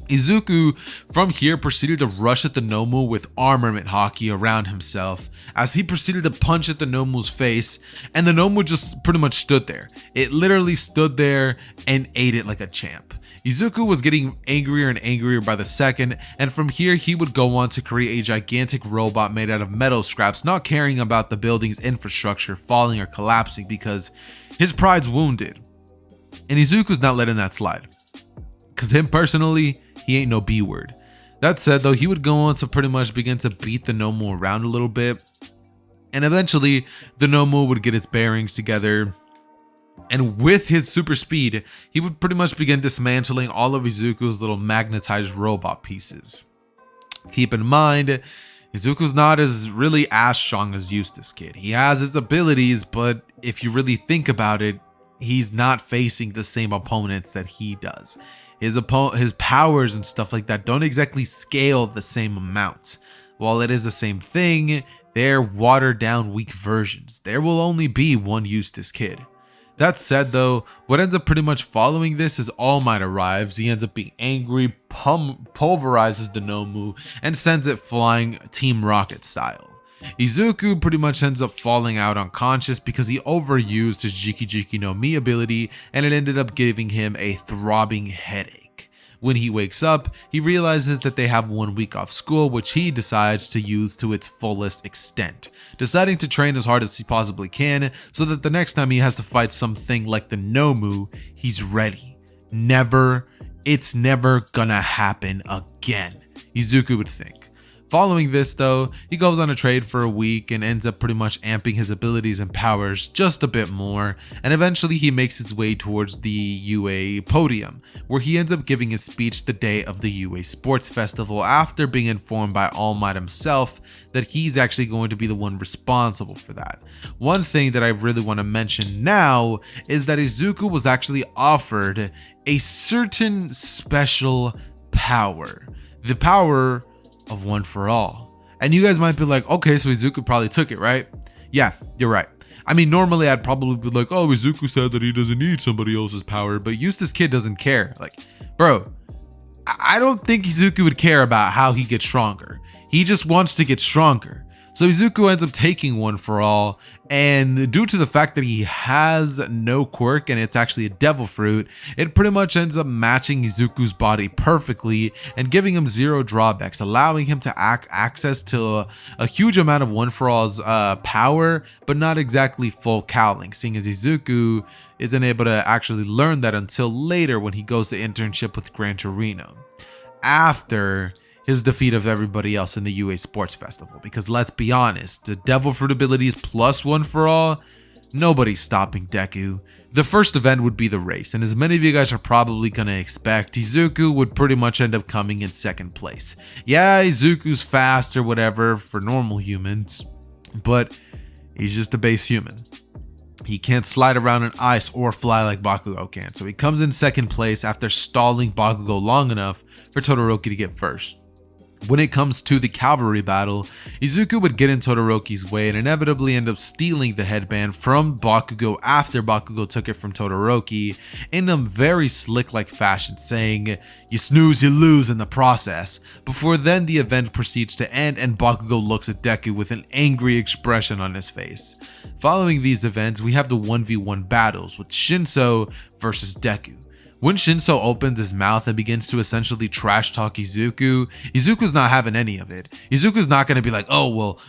Izuku from here proceeded to rush at the Nomu with armament Haki around himself as he proceeded to punch at the Nomu's face, and the Nomu just pretty much stood there. It literally stood there and ate it like a champ. Izuku was getting angrier and angrier by the second, and from here he would go on to create a gigantic robot made out of metal scraps, not caring about the building's infrastructure falling or collapsing because his pride's wounded. And Izuku's not letting that slide, because him personally, he ain't no B word. That said though, he would go on to pretty much begin to beat the Nomu around a little bit, and eventually the Nomu would get its bearings together, and with his super speed, he would pretty much begin dismantling all of Izuku's little magnetized robot pieces. Keep in mind, Izuku's not really as strong as Eustace Kid. He has his abilities, but if you really think about it, he's not facing the same opponents that he does. His powers and stuff like that don't exactly scale the same amounts. While it is the same thing, they're watered down weak versions. There will only be one Eustace Kid. That said though, what ends up pretty much following this is All Might arrives. He ends up being angry, pulverizes the Nomu, and sends it flying Team Rocket style. Izuku pretty much ends up falling out unconscious because he overused his Jiki no Mi ability, and it ended up giving him a throbbing headache. When he wakes up, he realizes that they have 1 week off school, which he decides to use to its fullest extent, deciding to train as hard as he possibly can so that the next time he has to fight something like the Nomu, he's ready. It's never gonna happen again, Izuku would think. Following this though, he goes on a trade for a week and ends up pretty much amping his abilities and powers just a bit more, and eventually he makes his way towards the UA podium, where he ends up giving his speech the day of the UA Sports Festival after being informed by All Might himself that he's actually going to be the one responsible for that. One thing that I really want to mention now is that Izuku was actually offered a certain special power. The power of One for All. And you guys might be like, okay, so Izuku probably took it, right? Yeah, you're right. I mean, normally I'd probably be like, oh, Izuku said that he doesn't need somebody else's power, but Eustace Kid doesn't care. Like, bro, I don't think Izuku would care about how he gets stronger. He just wants to get stronger. So Izuku ends up taking One for All, and due to the fact that he has no quirk and it's actually a devil fruit, it pretty much ends up matching Izuku's body perfectly and giving him 0 drawbacks, allowing him to access to a huge amount of One for All's power, but not exactly full cowling, seeing as Izuku isn't able to actually learn that until later when he goes to internship with Gran Torino, after his defeat of everybody else in the UA Sports Festival. Because let's be honest, the devil fruit abilities plus One for All, nobody's stopping Deku. The first event would be the race, and as many of you guys are probably gonna expect, Izuku would pretty much end up coming in 2nd place. Yeah, Izuku's fast or whatever for normal humans, but he's just a base human. He can't slide around in ice or fly like Bakugo can, so he comes in second place after stalling Bakugo long enough for Todoroki to get first. When it comes to the cavalry battle, Izuku would get in Todoroki's way and inevitably end up stealing the headband from Bakugo after Bakugo took it from Todoroki in a very slick-like fashion, saying, "You snooze, you lose" in the process. Before then, the event proceeds to end and Bakugo looks at Deku with an angry expression on his face. Following these events, we have the 1v1 battles with Shinso versus Deku. When Shinso opens his mouth and begins to essentially trash talk Izuku, Izuku's not having any of it. Izuku's not going to be like, "Oh, well,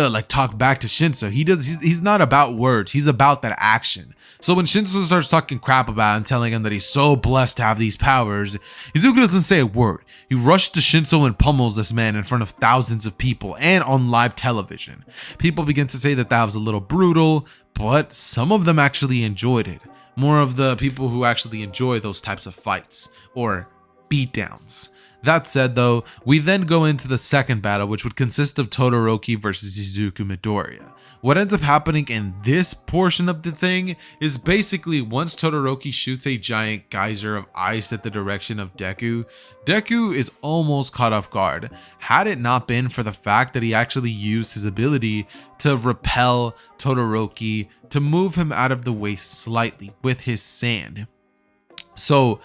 like talk back to Shinso." He's not about words. He's about that action. So when Shinso starts talking crap about him, telling him that he's so blessed to have these powers, Izuku doesn't say a word. He rushes to Shinso and pummels this man in front of thousands of people and on live television. People begin to say that that was a little brutal, but some of them actually enjoyed it. More of the people who actually enjoy those types of fights or beatdowns. That said though, we then go into the second battle, which would consist of Todoroki versus Izuku Midoriya. What ends up happening in this portion of the thing is basically once Todoroki shoots a giant geyser of ice at the direction of Deku, Deku is almost caught off guard. Had it not been for the fact that he actually used his ability to repel Todoroki to move him out of the way slightly with his sand. So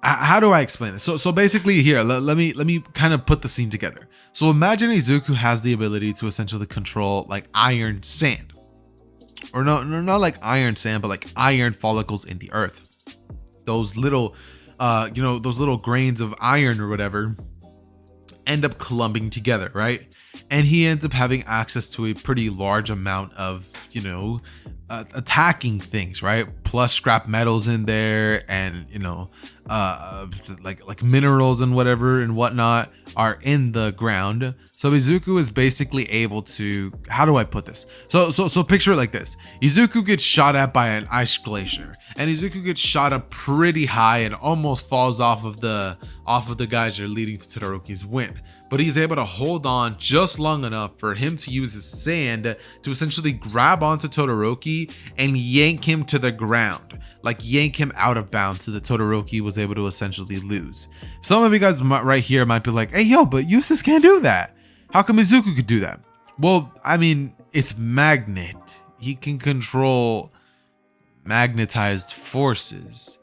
how do I explain this? So basically here, let me kind of put the scene together. So imagine Izuku has the ability to essentially control like iron sand, or no, not like iron sand, but like iron follicles in the earth. Those little, those little grains of iron or whatever end up clumping together, right? And he ends up having access to a pretty large amount of, attacking things, right? Plus scrap metals in there, and like minerals and whatever and whatnot are in the ground. So Izuku is basically able to, how do I put this? So picture it like this. Izuku gets shot at by an ice glacier, and Izuku gets shot up pretty high and almost falls off of the geyser, leading to Todoroki's win. But he's able to hold on just long enough for him to use his sand to essentially grab onto Todoroki and yank him to the ground, like yank him out of bounds so that Todoroki was able to essentially lose. Some of you guys right here might be like, "Hey, yo, but Eustace can't do that. How come Izuku could do that?" Well, I mean, it's magnet. He can control magnetized forces.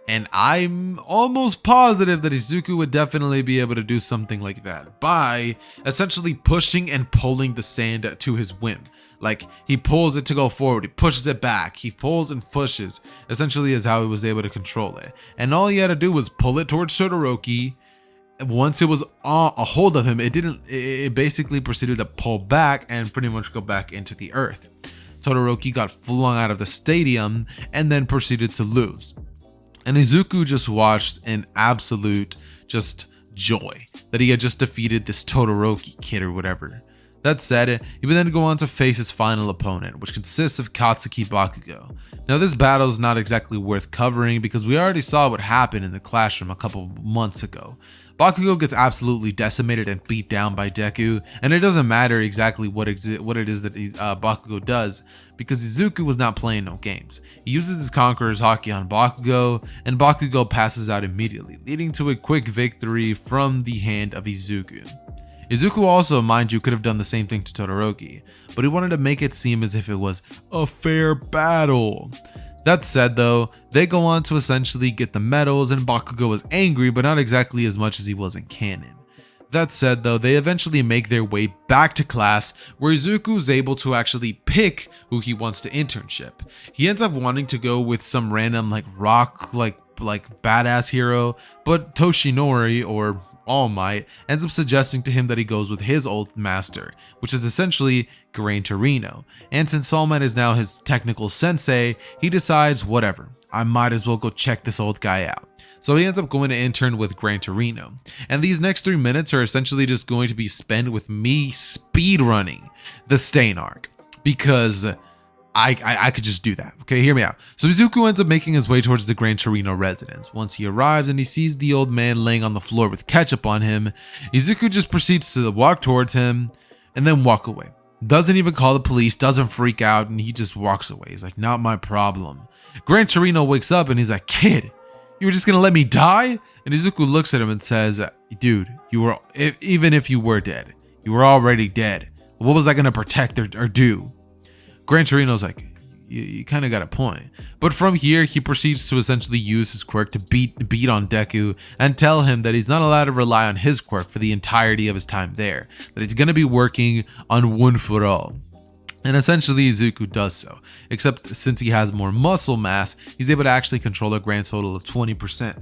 And I'm almost positive that Izuku would definitely be able to do something like that by essentially pushing and pulling the sand to his whim. Like, he pulls it to go forward, he pushes it back, he pulls and pushes, essentially is how he was able to control it. And all he had to do was pull it towards Todoroki. Once it was a hold of him, it basically proceeded to pull back and pretty much go back into the earth. Todoroki got flung out of the stadium and then proceeded to lose. And Izuku just watched in absolute just joy that he had just defeated this Todoroki kid or whatever. That said, he would then go on to face his final opponent, which consists of Katsuki Bakugo. Now this battle is not exactly worth covering because we already saw what happened in the classroom a couple months ago. Bakugo gets absolutely decimated and beat down by Deku, and it doesn't matter exactly what it is that Bakugo does, because Izuku was not playing no games. He uses his Conqueror's Haki on Bakugo, and Bakugo passes out immediately, leading to a quick victory from the hand of Izuku. Izuku also, mind you, could have done the same thing to Todoroki, but he wanted to make it seem as if it was a fair battle. That said though, they go on to essentially get the medals, and Bakugo is angry, but not exactly as much as he was in canon. That said though, they eventually make their way back to class, where Izuku is able to actually pick who he wants to internship. He ends up wanting to go with some random rock badass hero, but Toshinori, or All Might, ends up suggesting to him that he goes with his old master, which is essentially Gran Torino. And since All Might is now his technical sensei, he decides, whatever, I might as well go check this old guy out. So he ends up going to intern with Gran Torino. And these next 3 minutes are essentially just going to be spent with me speedrunning the Stain arc, because I could just do that. Okay, hear me out. So Izuku ends up making his way towards the Gran Torino residence. Once he arrives and he sees the old man laying on the floor with ketchup on him, Izuku just proceeds to walk towards him and then walk away. Doesn't even call the police, doesn't freak out, and he just walks away. He's like, not my problem. Gran Torino wakes up and he's like, kid, you were just gonna let me die? And Izuku looks at him and says, dude, even if you were dead, you were already dead. What was I gonna protect or do? Gran Torino's like, you kind of got a point. But from here, he proceeds to essentially use his quirk to beat on Deku and tell him that he's not allowed to rely on his quirk for the entirety of his time there, that he's going to be working on one for all. And essentially Izuku does so, except since he has more muscle mass, he's able to actually control a grand total of 20%,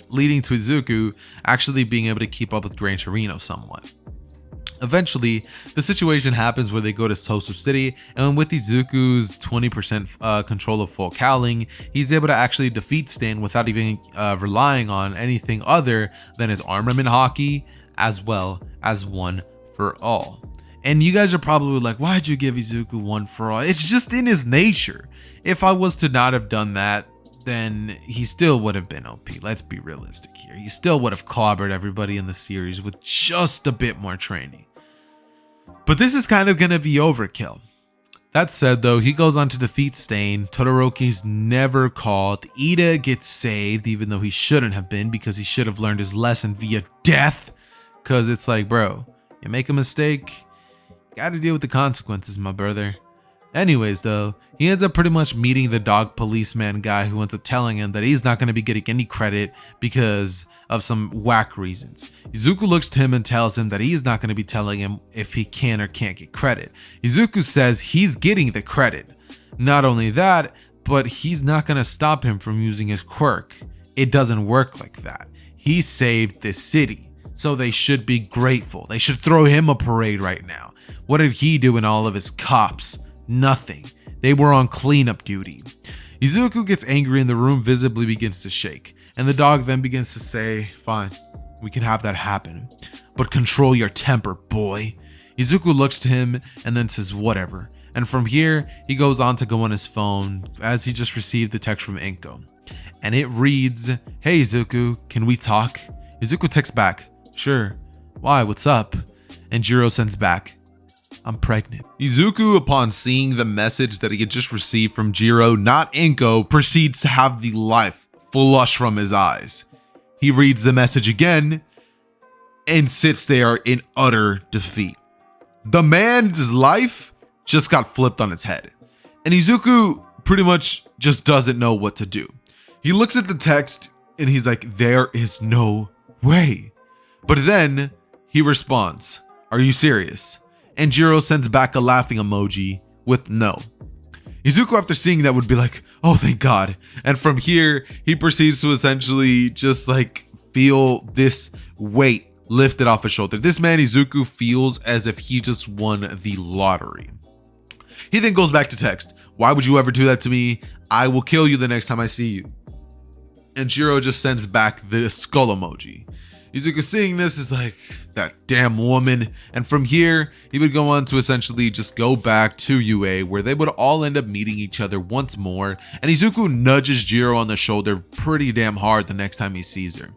leading to Izuku actually being able to keep up with Gran Torino somewhat. Eventually, the situation happens where they go to Sosu City, and with Izuku's 20% control of full cowling, he's able to actually defeat Stain without even relying on anything other than his armament hockey, as well as one for all. And you guys are probably like, why'd you give Izuku one for all? It's just in his nature. If I was to not have done that, then he still would have been OP. Let's be realistic here. He still would have clobbered everybody in the series with just a bit more training. But this is kind of going to be overkill. That said, though, he goes on to defeat Stain. Todoroki's never called. Ida gets saved, even though he shouldn't have been, because he should have learned his lesson via death. Because it's like, bro, you make a mistake, you got to deal with the consequences, my brother. Anyways, though, he ends up pretty much meeting the dog policeman guy who ends up telling him that he's not going to be getting any credit because of some whack reasons. Izuku looks to him and tells him that he's not going to be telling him if he can or can't get credit. Izuku says he's getting the credit. Not only that, but he's not going to stop him from using his quirk. It doesn't work like that. He saved this city, so they should be grateful. They should throw him a parade right now. What did he do in all of his cops? Nothing. They were on cleanup duty. Izuku gets angry and the room visibly begins to shake. And the dog then begins to say, fine, we can have that happen, but control your temper, boy. Izuku looks to him and then says, whatever. And from here, he goes on to go on his phone as he just received the text from Inko. And it reads, hey Izuku, can we talk? Izuku texts back, sure. Why, what's up? And Jiro sends back, I'm pregnant. Izuku, upon seeing the message that he had just received from Jiro, not Inko, proceeds to have the life flush from his eyes. He reads the message again and sits there in utter defeat. The man's life just got flipped on its head. And Izuku pretty much just doesn't know what to do. He looks at the text and he's like, there is no way. But then he responds, are you serious? And Jiro sends back a laughing emoji with no. Izuku, after seeing that, would be like, oh, thank God. And from here, he proceeds to essentially just like feel this weight lifted off his shoulder. This man, Izuku, feels as if he just won the lottery. He then goes back to text, why would you ever do that to me? I will kill you the next time I see you. And Jiro just sends back the skull emoji. Izuku seeing this is like, that damn woman. And from here, he would go on to essentially just go back to UA, where they would all end up meeting each other once more. And Izuku nudges Jiro on the shoulder pretty damn hard the next time he sees her.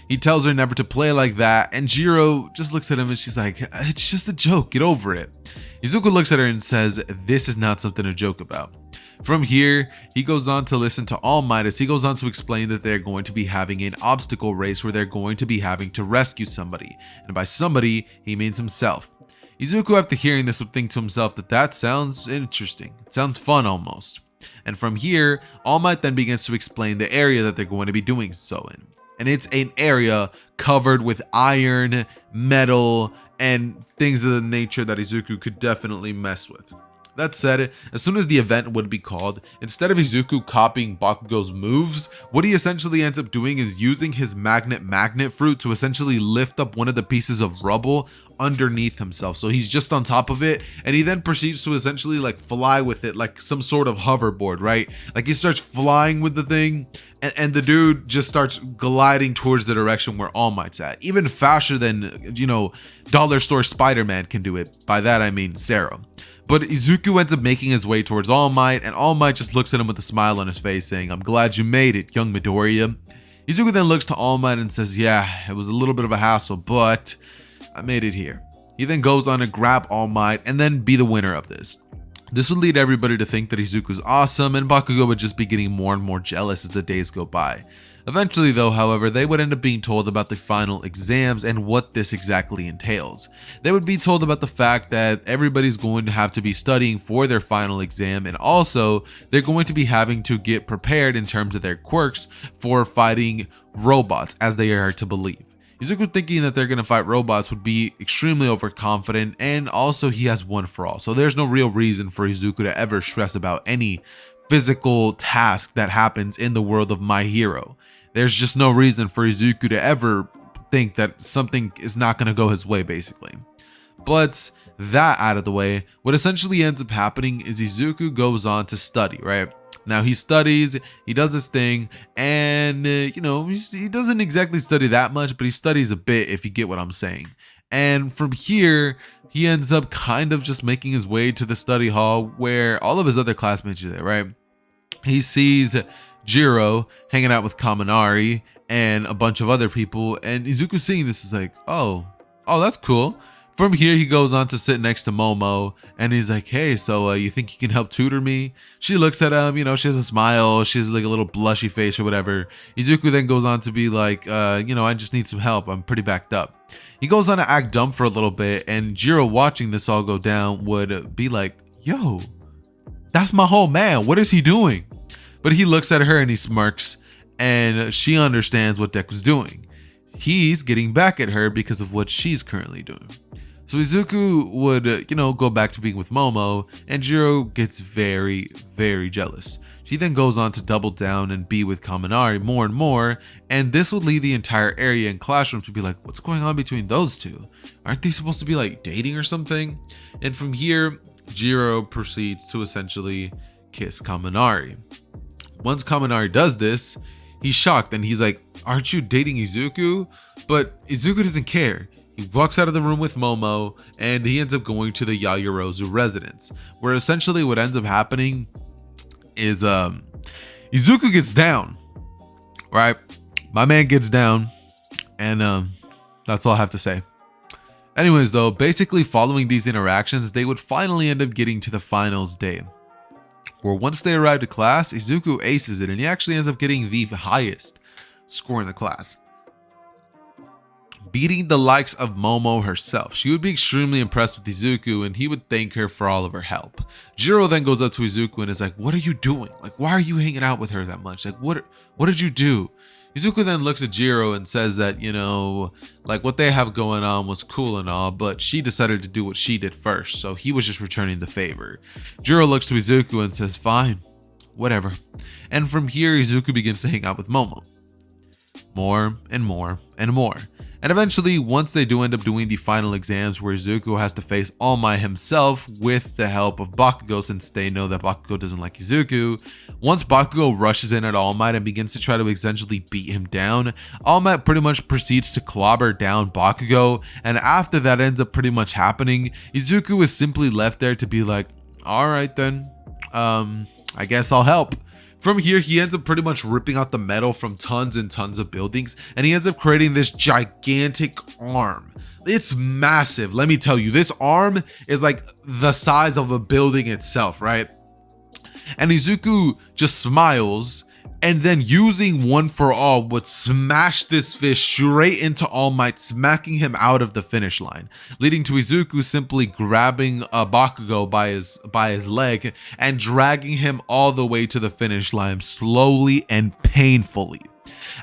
He tells her never to play like that, and Jiro just looks at him and she's like, it's just a joke, get over it. Izuku looks at her and says, this is not something to joke about. From here, he goes on to listen to All Might as he goes on to explain that they're going to be having an obstacle race where they're going to be having to rescue somebody. And by somebody, he means himself. Izuku, after hearing this, would think to himself that sounds interesting. It sounds fun almost. And from here, All Might then begins to explain the area that they're going to be doing so in. And it's an area covered with iron, metal, and things of the nature that Izuku could definitely mess with. That said, as soon as the event would be called, instead of Izuku copying Bakugo's moves, what he essentially ends up doing is using his magnet fruit to essentially lift up one of the pieces of rubble underneath himself. So he's just on top of it, and he then proceeds to essentially like fly with it like some sort of hoverboard, right? Like he starts flying with the thing, and the dude just starts gliding towards the direction where All Might's at, even faster than, you know, dollar store Spider-Man can do it. By that I mean Zero. But Izuku ends up making his way towards All Might, and All Might just looks at him with a smile on his face, saying, I'm glad you made it, young Midoriya. Izuku then looks to All Might and says, yeah, it was a little bit of a hassle, but I made it here. He then goes on to grab All Might and then be the winner of this. This would lead everybody to think that Izuku's awesome, and Bakugo would just be getting more and more jealous as the days go by. Eventually though, however, they would end up being told about the final exams and what this exactly entails. They would be told about the fact that everybody's going to have to be studying for their final exam, and also they're going to be having to get prepared in terms of their quirks for fighting robots, as they are to believe. Izuku thinking that they're going to fight robots would be extremely overconfident, and also he has one for all. So there's no real reason for Izuku to ever stress about any physical task that happens in the world of My Hero. There's just no reason for Izuku to ever think that something is not going to go his way, basically. But that out of the way, what essentially ends up happening is Izuku goes on to study, right? Now he studies, he does his thing, and he doesn't exactly study that much, but he studies a bit, if you get what I'm saying. And from here, he ends up kind of just making his way to the study hall where all of his other classmates are there, right? He sees Jiro hanging out with Kaminari and a bunch of other people, and Izuku seeing this is like, oh, that's cool. From here, he goes on to sit next to Momo, and he's like, hey, so you think you can help tutor me? She looks at him, she has a smile, she has like a little blushy face or whatever. Izuku then goes on to be like, I just need some help, I'm pretty backed up. He goes on to act dumb for a little bit, and Jiro, watching this all go down, would be like, yo, that's my whole man, what is he doing? But he looks at her and he smirks, and she understands what Deku's doing. He's getting back at her because of what she's currently doing. So Izuku would, go back to being with Momo, and Jiro gets very, very jealous. She then goes on to double down and be with Kaminari more and more, and this would lead the entire area and classroom to be like, what's going on between those two? Aren't they supposed to be like dating or something? And from here, Jiro proceeds to essentially kiss Kaminari. Once Kaminari does this, he's shocked and he's like, aren't you dating Izuku? But Izuku doesn't care. He walks out of the room with Momo, and he ends up going to the Yaoyorozu residence, where essentially what ends up happening is Izuku gets down, right? My man gets down, and that's all I have to say. Anyways though, basically following these interactions, they would finally end up getting to the finals day, where once they arrive to class, Izuku aces it, and he actually ends up getting the highest score in the class, beating the likes of Momo herself. She would be extremely impressed with Izuku, and he would thank her for all of her help. Jiro then goes up to Izuku and is like, what are you doing? Like, why are you hanging out with her that much? Like, what did you do? Izuku then looks at Jiro and says that, like what they have going on was cool and all, but she decided to do what she did first, so he was just returning the favor. Jiro looks to Izuku and says, fine, whatever. And from here, Izuku begins to hang out with Momo. More and more and more. And eventually, once they do end up doing the final exams where Izuku has to face All Might himself with the help of Bakugo, since they know that Bakugo doesn't like Izuku, once Bakugo rushes in at All Might and begins to try to essentially beat him down, All Might pretty much proceeds to clobber down Bakugo, and after that ends up pretty much happening, Izuku is simply left there to be like, alright then, I guess I'll help. From here, he ends up pretty much ripping out the metal from tons and tons of buildings, and he ends up creating this gigantic arm. It's massive. Let me tell you, this arm is like the size of a building itself, right? And Izuku just smiles, and then using One for All would smash this fish straight into All Might, smacking him out of the finish line, leading to Izuku simply grabbing Bakugo by his leg and dragging him all the way to the finish line slowly and painfully.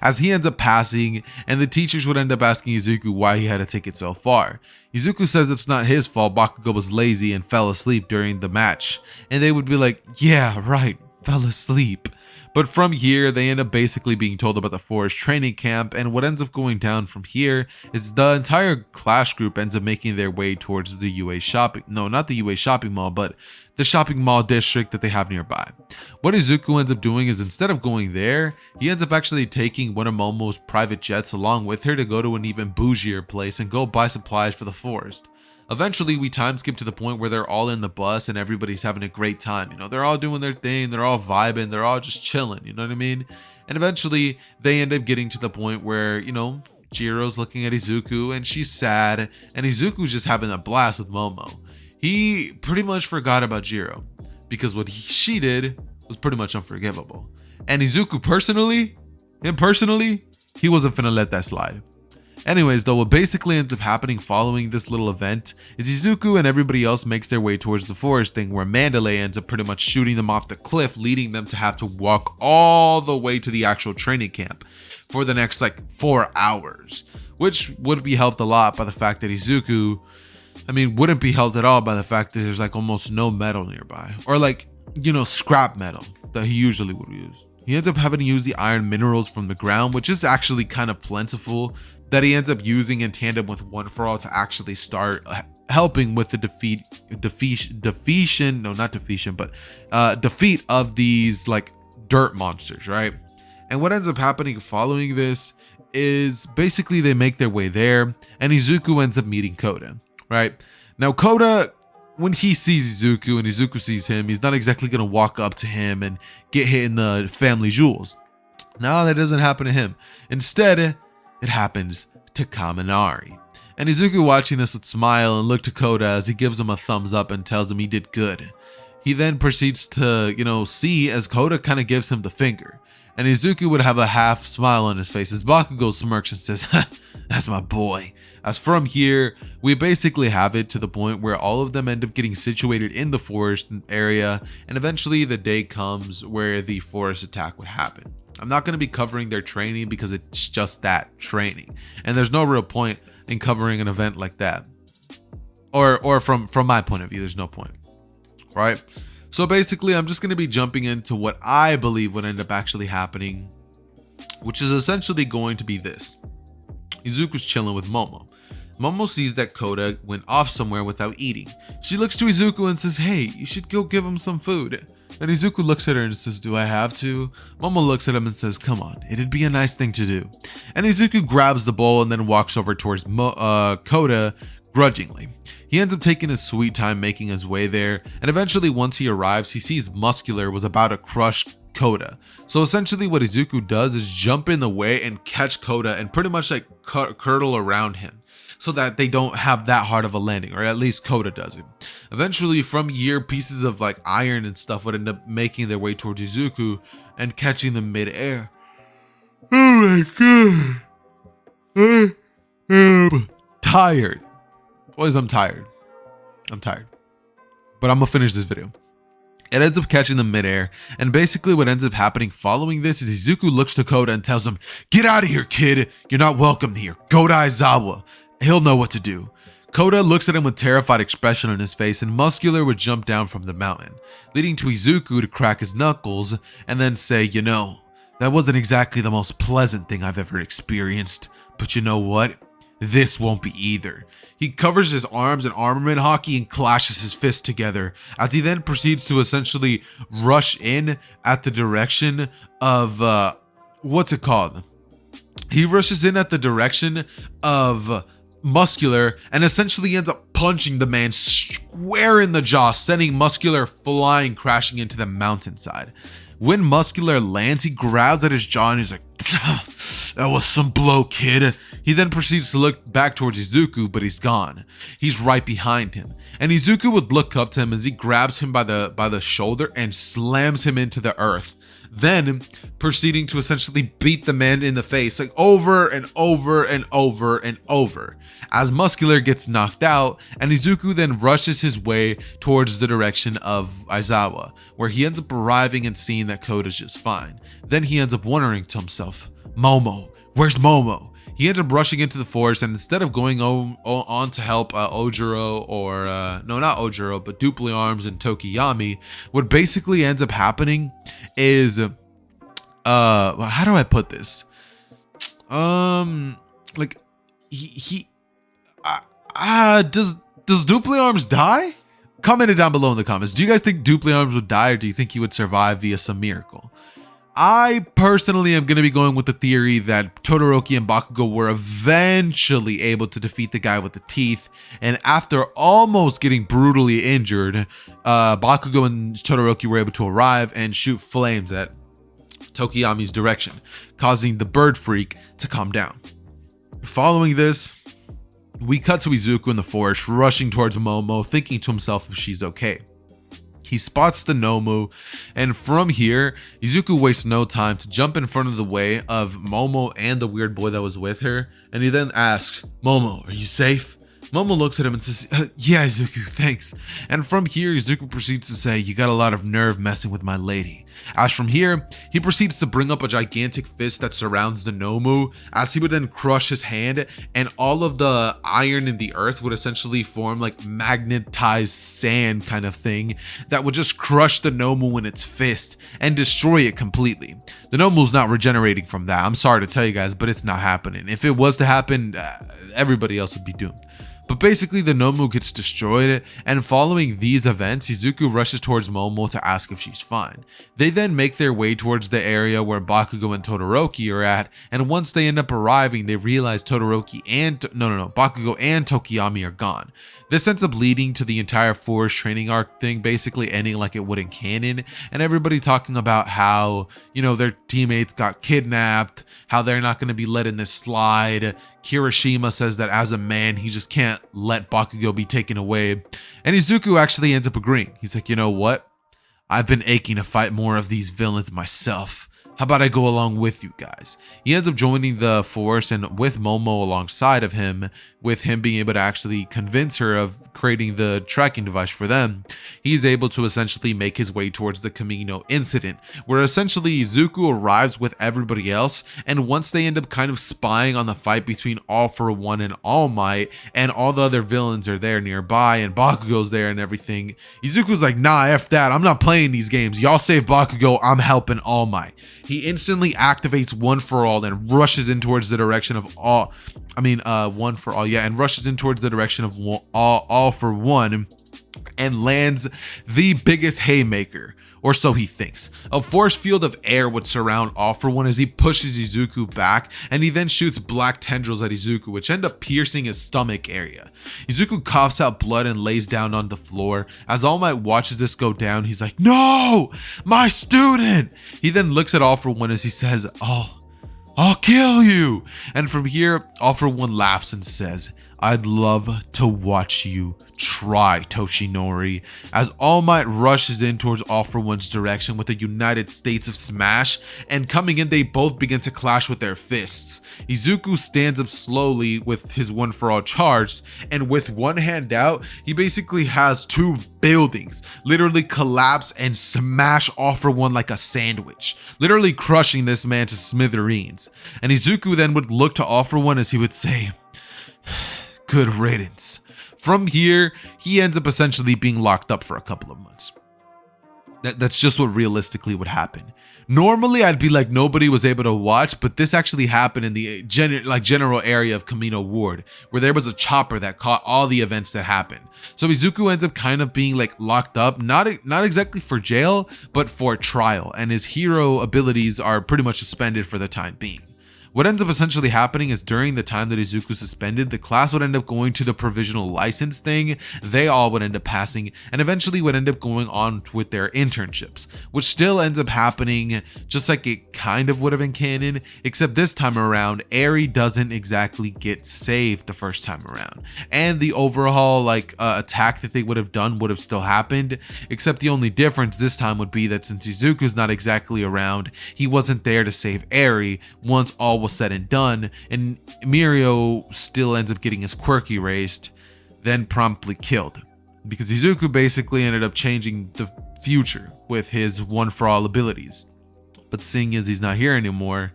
As he ends up passing, and the teachers would end up asking Izuku why he had to take it so far. Izuku says it's not his fault, Bakugo was lazy and fell asleep during the match, and they would be like, yeah, right, fell asleep. But from here, they end up basically being told about the forest training camp, and what ends up going down from here is the entire class group ends up making their way towards the UA shopping, no, not the UA shopping mall, but the shopping mall district that they have nearby. What Izuku ends up doing is, instead of going there, he ends up actually taking one of Momo's private jets along with her to go to an even bougier place and go buy supplies for the forest. Eventually, we time skip to the point where they're all in the bus and everybody's having a great time. They're all doing their thing, they're all vibing, they're all just chilling, you know what I mean? And eventually, they end up getting to the point where, Jiro's looking at Izuku and she's sad, and Izuku's just having a blast with Momo. He pretty much forgot about Jiro because what she did was pretty much unforgivable. And Izuku personally, he wasn't finna let that slide. Anyways, though, what basically ends up happening following this little event is Izuku and everybody else makes their way towards the forest thing, where Mandalay ends up pretty much shooting them off the cliff, leading them to have to walk all the way to the actual training camp for the next like 4 hours, which would be helped a lot by the fact that Izuku, wouldn't be helped at all by the fact that there's like almost no metal nearby, or like, scrap metal that he usually would use. He ends up having to use the iron minerals from the ground, which is actually kind of plentiful, that he ends up using in tandem with One For All to actually start helping with the defeat of these like dirt monsters, right? And what ends up happening following this is basically they make their way there, and Izuku ends up meeting Koda, right? Now Koda, when he sees Izuku and Izuku sees him, he's not exactly going to walk up to him and get hit in the family jewels. No, that doesn't happen to him. Instead, it happens to Kaminari. And Izuku, watching this, would smile and look to Koda as he gives him a thumbs up and tells him he did good. He then proceeds to, see as Koda kind of gives him the finger. And Izuku would have a half smile on his face as Bakugo smirks and says, "That's my boy." As from here, we basically have it to the point where all of them end up getting situated in the forest area, and eventually the day comes where the forest attack would happen. I'm not going to be covering their training because it's just that, training, and there's no real point in covering an event like that, or from my point of view, there's no point, right? So basically, I'm just going to be jumping into what I believe would end up actually happening, which is essentially going to be this. Izuku's chilling with Momo. Momo sees that Koda went off somewhere without eating. She looks to Izuku and says, "Hey, you should go give him some food." And Izuku looks at her and says, "Do I have to?" Momo looks at him and says, "Come on, it'd be a nice thing to do." And Izuku grabs the bowl and then walks over towards Koda grudgingly. He ends up taking his sweet time making his way there, and eventually once he arrives, he sees Muscular was about to crush Koda. So essentially what Izuku does is jump in the way and catch Koda and pretty much like curdle around him, so that they don't have that hard of a landing, or at least Koda doesn't. Eventually from here, pieces of like iron and stuff would end up making their way towards Izuku and catching them mid-air. Oh my god. I'm tired. Boys, I'm tired. But I'm gonna finish this video. It ends up catching them midair, and basically what ends up happening following this is Izuku looks to Koda and tells him, "Get out of here, kid. You're not welcome here. Go to Aizawa. He'll know what to do." Koda looks at him with terrified expression on his face, and Muscular would jump down from the mountain, leading to Izuku to crack his knuckles and then say, "That wasn't exactly the most pleasant thing I've ever experienced, but you know what? This won't be either." He covers his arms in armament hockey and clashes his fists together as he then proceeds to essentially rush in at the direction of, what's it called? He rushes in at the direction of Muscular and essentially ends up punching the man square in the jaw, sending Muscular flying, crashing into the mountainside. When Muscular lands, he grabs at his jaw and he's like, "That was some blow, kid." He then proceeds to look back towards Izuku, but he's gone. He's right behind him. And Izuku would look up to him as he grabs him by the shoulder and slams him into the earth. Then proceeding to essentially beat the man in the face like over and over and over and over as Muscular gets knocked out, and Izuku then rushes his way towards the direction of Aizawa, where he ends up arriving and seeing that Koda's just fine. Then he ends up wondering to himself, "Momo, where's Momo?" He ends up rushing into the forest, and instead of going on to help Ojiro, or no, not Ojiro, but Dupli Arms and Tokiyami, what basically ends up happening is, how do I put this? Like does Dupli Arms die? Comment it down below in the comments. Do you guys think Dupli Arms would die, or do you think he would survive via some miracle? I personally am going to be going with the theory that Todoroki and Bakugo were eventually able to defeat the guy with the teeth, and after almost getting brutally injured, Bakugo and Todoroki were able to arrive and shoot flames at Tokiyami's direction, causing the bird freak to calm down. Following this, we cut to Izuku in the forest, rushing towards Momo, thinking to himself if she's okay. He spots the Nomu, and from here, Izuku wastes no time to jump in front of the way of Momo and the weird boy that was with her, and he then asks, "Momo, are you safe?" Momo looks at him and says, "Yeah, Izuku, thanks." And from here, Izuku proceeds to say, "You got a lot of nerve messing with my lady." As from here, he proceeds to bring up a gigantic fist that surrounds the Nomu, as he would then crush his hand, and all of the iron in the earth would essentially form like magnetized sand kind of thing that would just crush the Nomu in its fist and destroy it completely. The Nomu's not regenerating from that. I'm sorry to tell you guys, but it's not happening. If it was to happen, everybody else would be doomed. But basically, the Nomu gets destroyed, and following these events, Izuku rushes towards Momo to ask if she's fine. They then make their way towards the area where Bakugo and Todoroki are at, and once they end up arriving, they realize Bakugo and Tokiyami are gone. This ends up leading to the entire forest training arc thing basically ending like it would in canon, and everybody talking about how, their teammates got kidnapped, how they're not going to be let in this slide. Kirishima says that as a man, he just can't let Bakugo be taken away. And Izuku actually ends up agreeing. He's like, "You know what? I've been aching to fight more of these villains myself. How about I go along with you guys?" He ends up joining the force, and with Momo alongside of him, with him being able to actually convince her of creating the tracking device for them, he's able to essentially make his way towards the Kamino incident, where essentially Izuku arrives with everybody else, and once they end up kind of spying on the fight between All For One and All Might, and all the other villains are there nearby, and Bakugo's there and everything, Izuku's like, "Nah, F that, I'm not playing these games. Y'all save Bakugo, I'm helping All Might." He instantly activates One For All and rushes in towards the direction of One For All, and rushes in towards the direction of All For One, and lands the biggest haymaker, or so he thinks. A force field of air would surround All For One as he pushes Izuku back, and he then shoots black tendrils at Izuku, which end up piercing his stomach area. Izuku coughs out blood and lays down on the floor. As All Might watches this go down, he's like, "No, my student!" He then looks at All For One as he says, I'll kill you." And from here, All For One laughs and says, "I'd love to watch you try, Toshinori," as All Might rushes in towards All For One's direction with the United States of Smash, and coming in, they both begin to clash with their fists. Izuku stands up slowly with his One For All charged, and with one hand out, he basically has two buildings literally collapse and smash All For One like a sandwich, literally crushing this man to smithereens. And Izuku then would look to All For One as he would say, "Good riddance." From here, he ends up essentially being locked up for a couple of months. That's just what realistically would happen. Normally, I'd be like, nobody was able to watch, but this actually happened in the general area of Kamino Ward, where there was a chopper that caught all the events that happened. So Izuku ends up kind of being like locked up, not exactly for jail, but for trial, and his hero abilities are pretty much suspended for the time being. What ends up essentially happening is during the time that Izuku suspended, the class would end up going to the provisional license thing, they all would end up passing, and eventually would end up going on with their internships, which still ends up happening just like it kind of would have in canon, except this time around, Eri doesn't exactly get saved the first time around, and the overall attack that they would have done would have still happened, except the only difference this time would be that since Izuku's not exactly around, he wasn't there to save Eri once all was said and done, and Mirio still ends up getting his quirk erased, then promptly killed, because Izuku basically ended up changing the future with his One For All abilities. But seeing as he's not here anymore,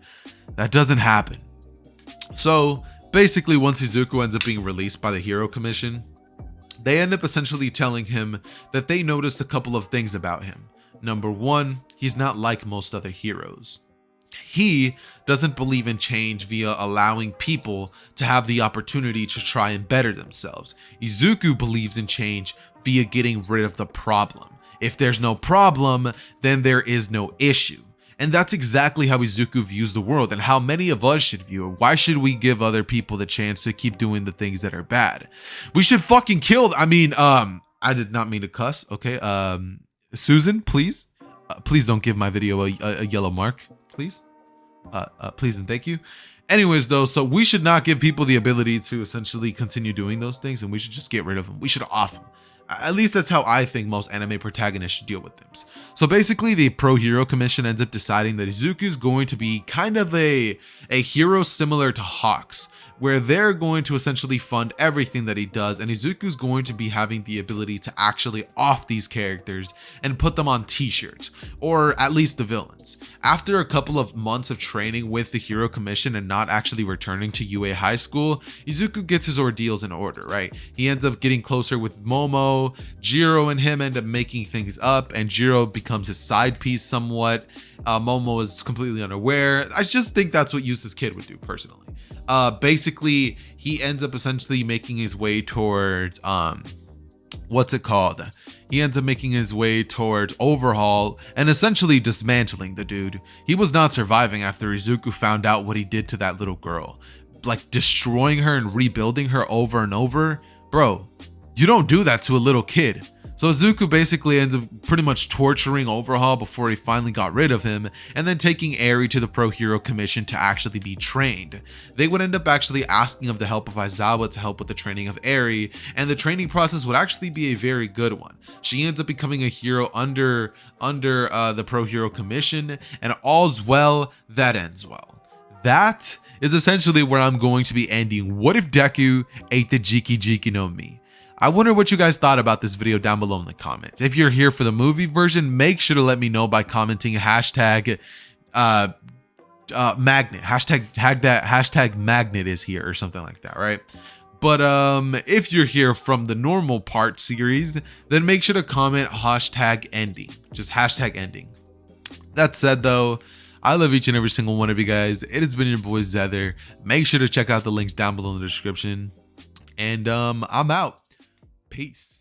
that doesn't happen. So basically, once Izuku ends up being released by the Hero Commission, they end up essentially telling him that they noticed a couple of things about him. Number one, he's not like most other heroes. He doesn't believe in change via allowing people to have the opportunity to try and better themselves. Izuku believes in change via getting rid of the problem. If there's no problem, then there is no issue. And that's exactly how Izuku views the world, and how many of us should view it. Why should we give other people the chance to keep doing the things that are bad? We should fucking kill. I did not mean to cuss. Okay. Susan, please don't give my video a yellow mark, please. Please and thank you. Anyways, though, so we should not give people the ability to essentially continue doing those things, and we should just get rid of them. We should off them. At least that's how I think most anime protagonists should deal with them. So basically, the Pro Hero Commission ends up deciding that Izuku is going to be kind of a hero similar to Hawks, where they're going to essentially fund everything that he does, and Izuku's going to be having the ability to actually off these characters and put them on t-shirts, or at least the villains. After a couple of months of training with the Hero Commission and not actually returning to UA High School, Izuku gets his ordeals in order, right? He ends up getting closer with Momo, Jiro and him end up making things up, and Jiro becomes his side piece somewhat. Momo is completely unaware. I just think that's what Yusa's kid would do personally. Basically, he ends up essentially making his way towards what's it called? He ends up making his way towards Overhaul and essentially dismantling the dude. He was not surviving after Izuku found out what he did to that little girl. Like destroying her and rebuilding her over and over. Bro, you don't do that to a little kid. So Izuku basically ends up pretty much torturing Overhaul before he finally got rid of him, and then taking Eri to the Pro Hero Commission to actually be trained. They would end up actually asking of the help of Aizawa to help with the training of Eri, and the training process would actually be a very good one. She ends up becoming a hero under the Pro Hero Commission, and all's well that ends well. That is essentially where I'm going to be ending. What if Deku ate the Jiki no Mi? I wonder what you guys thought about this video down below in the comments. If you're here for the movie version, make sure to let me know by commenting hashtag magnet, hashtag magnet is here or something like that, right? But if you're here from the normal part series, then make sure to comment hashtag ending, just hashtag ending. That said though, I love each and every single one of you guys. It has been your boy Zether. Make sure to check out the links down below in the description, and I'm out. Peace.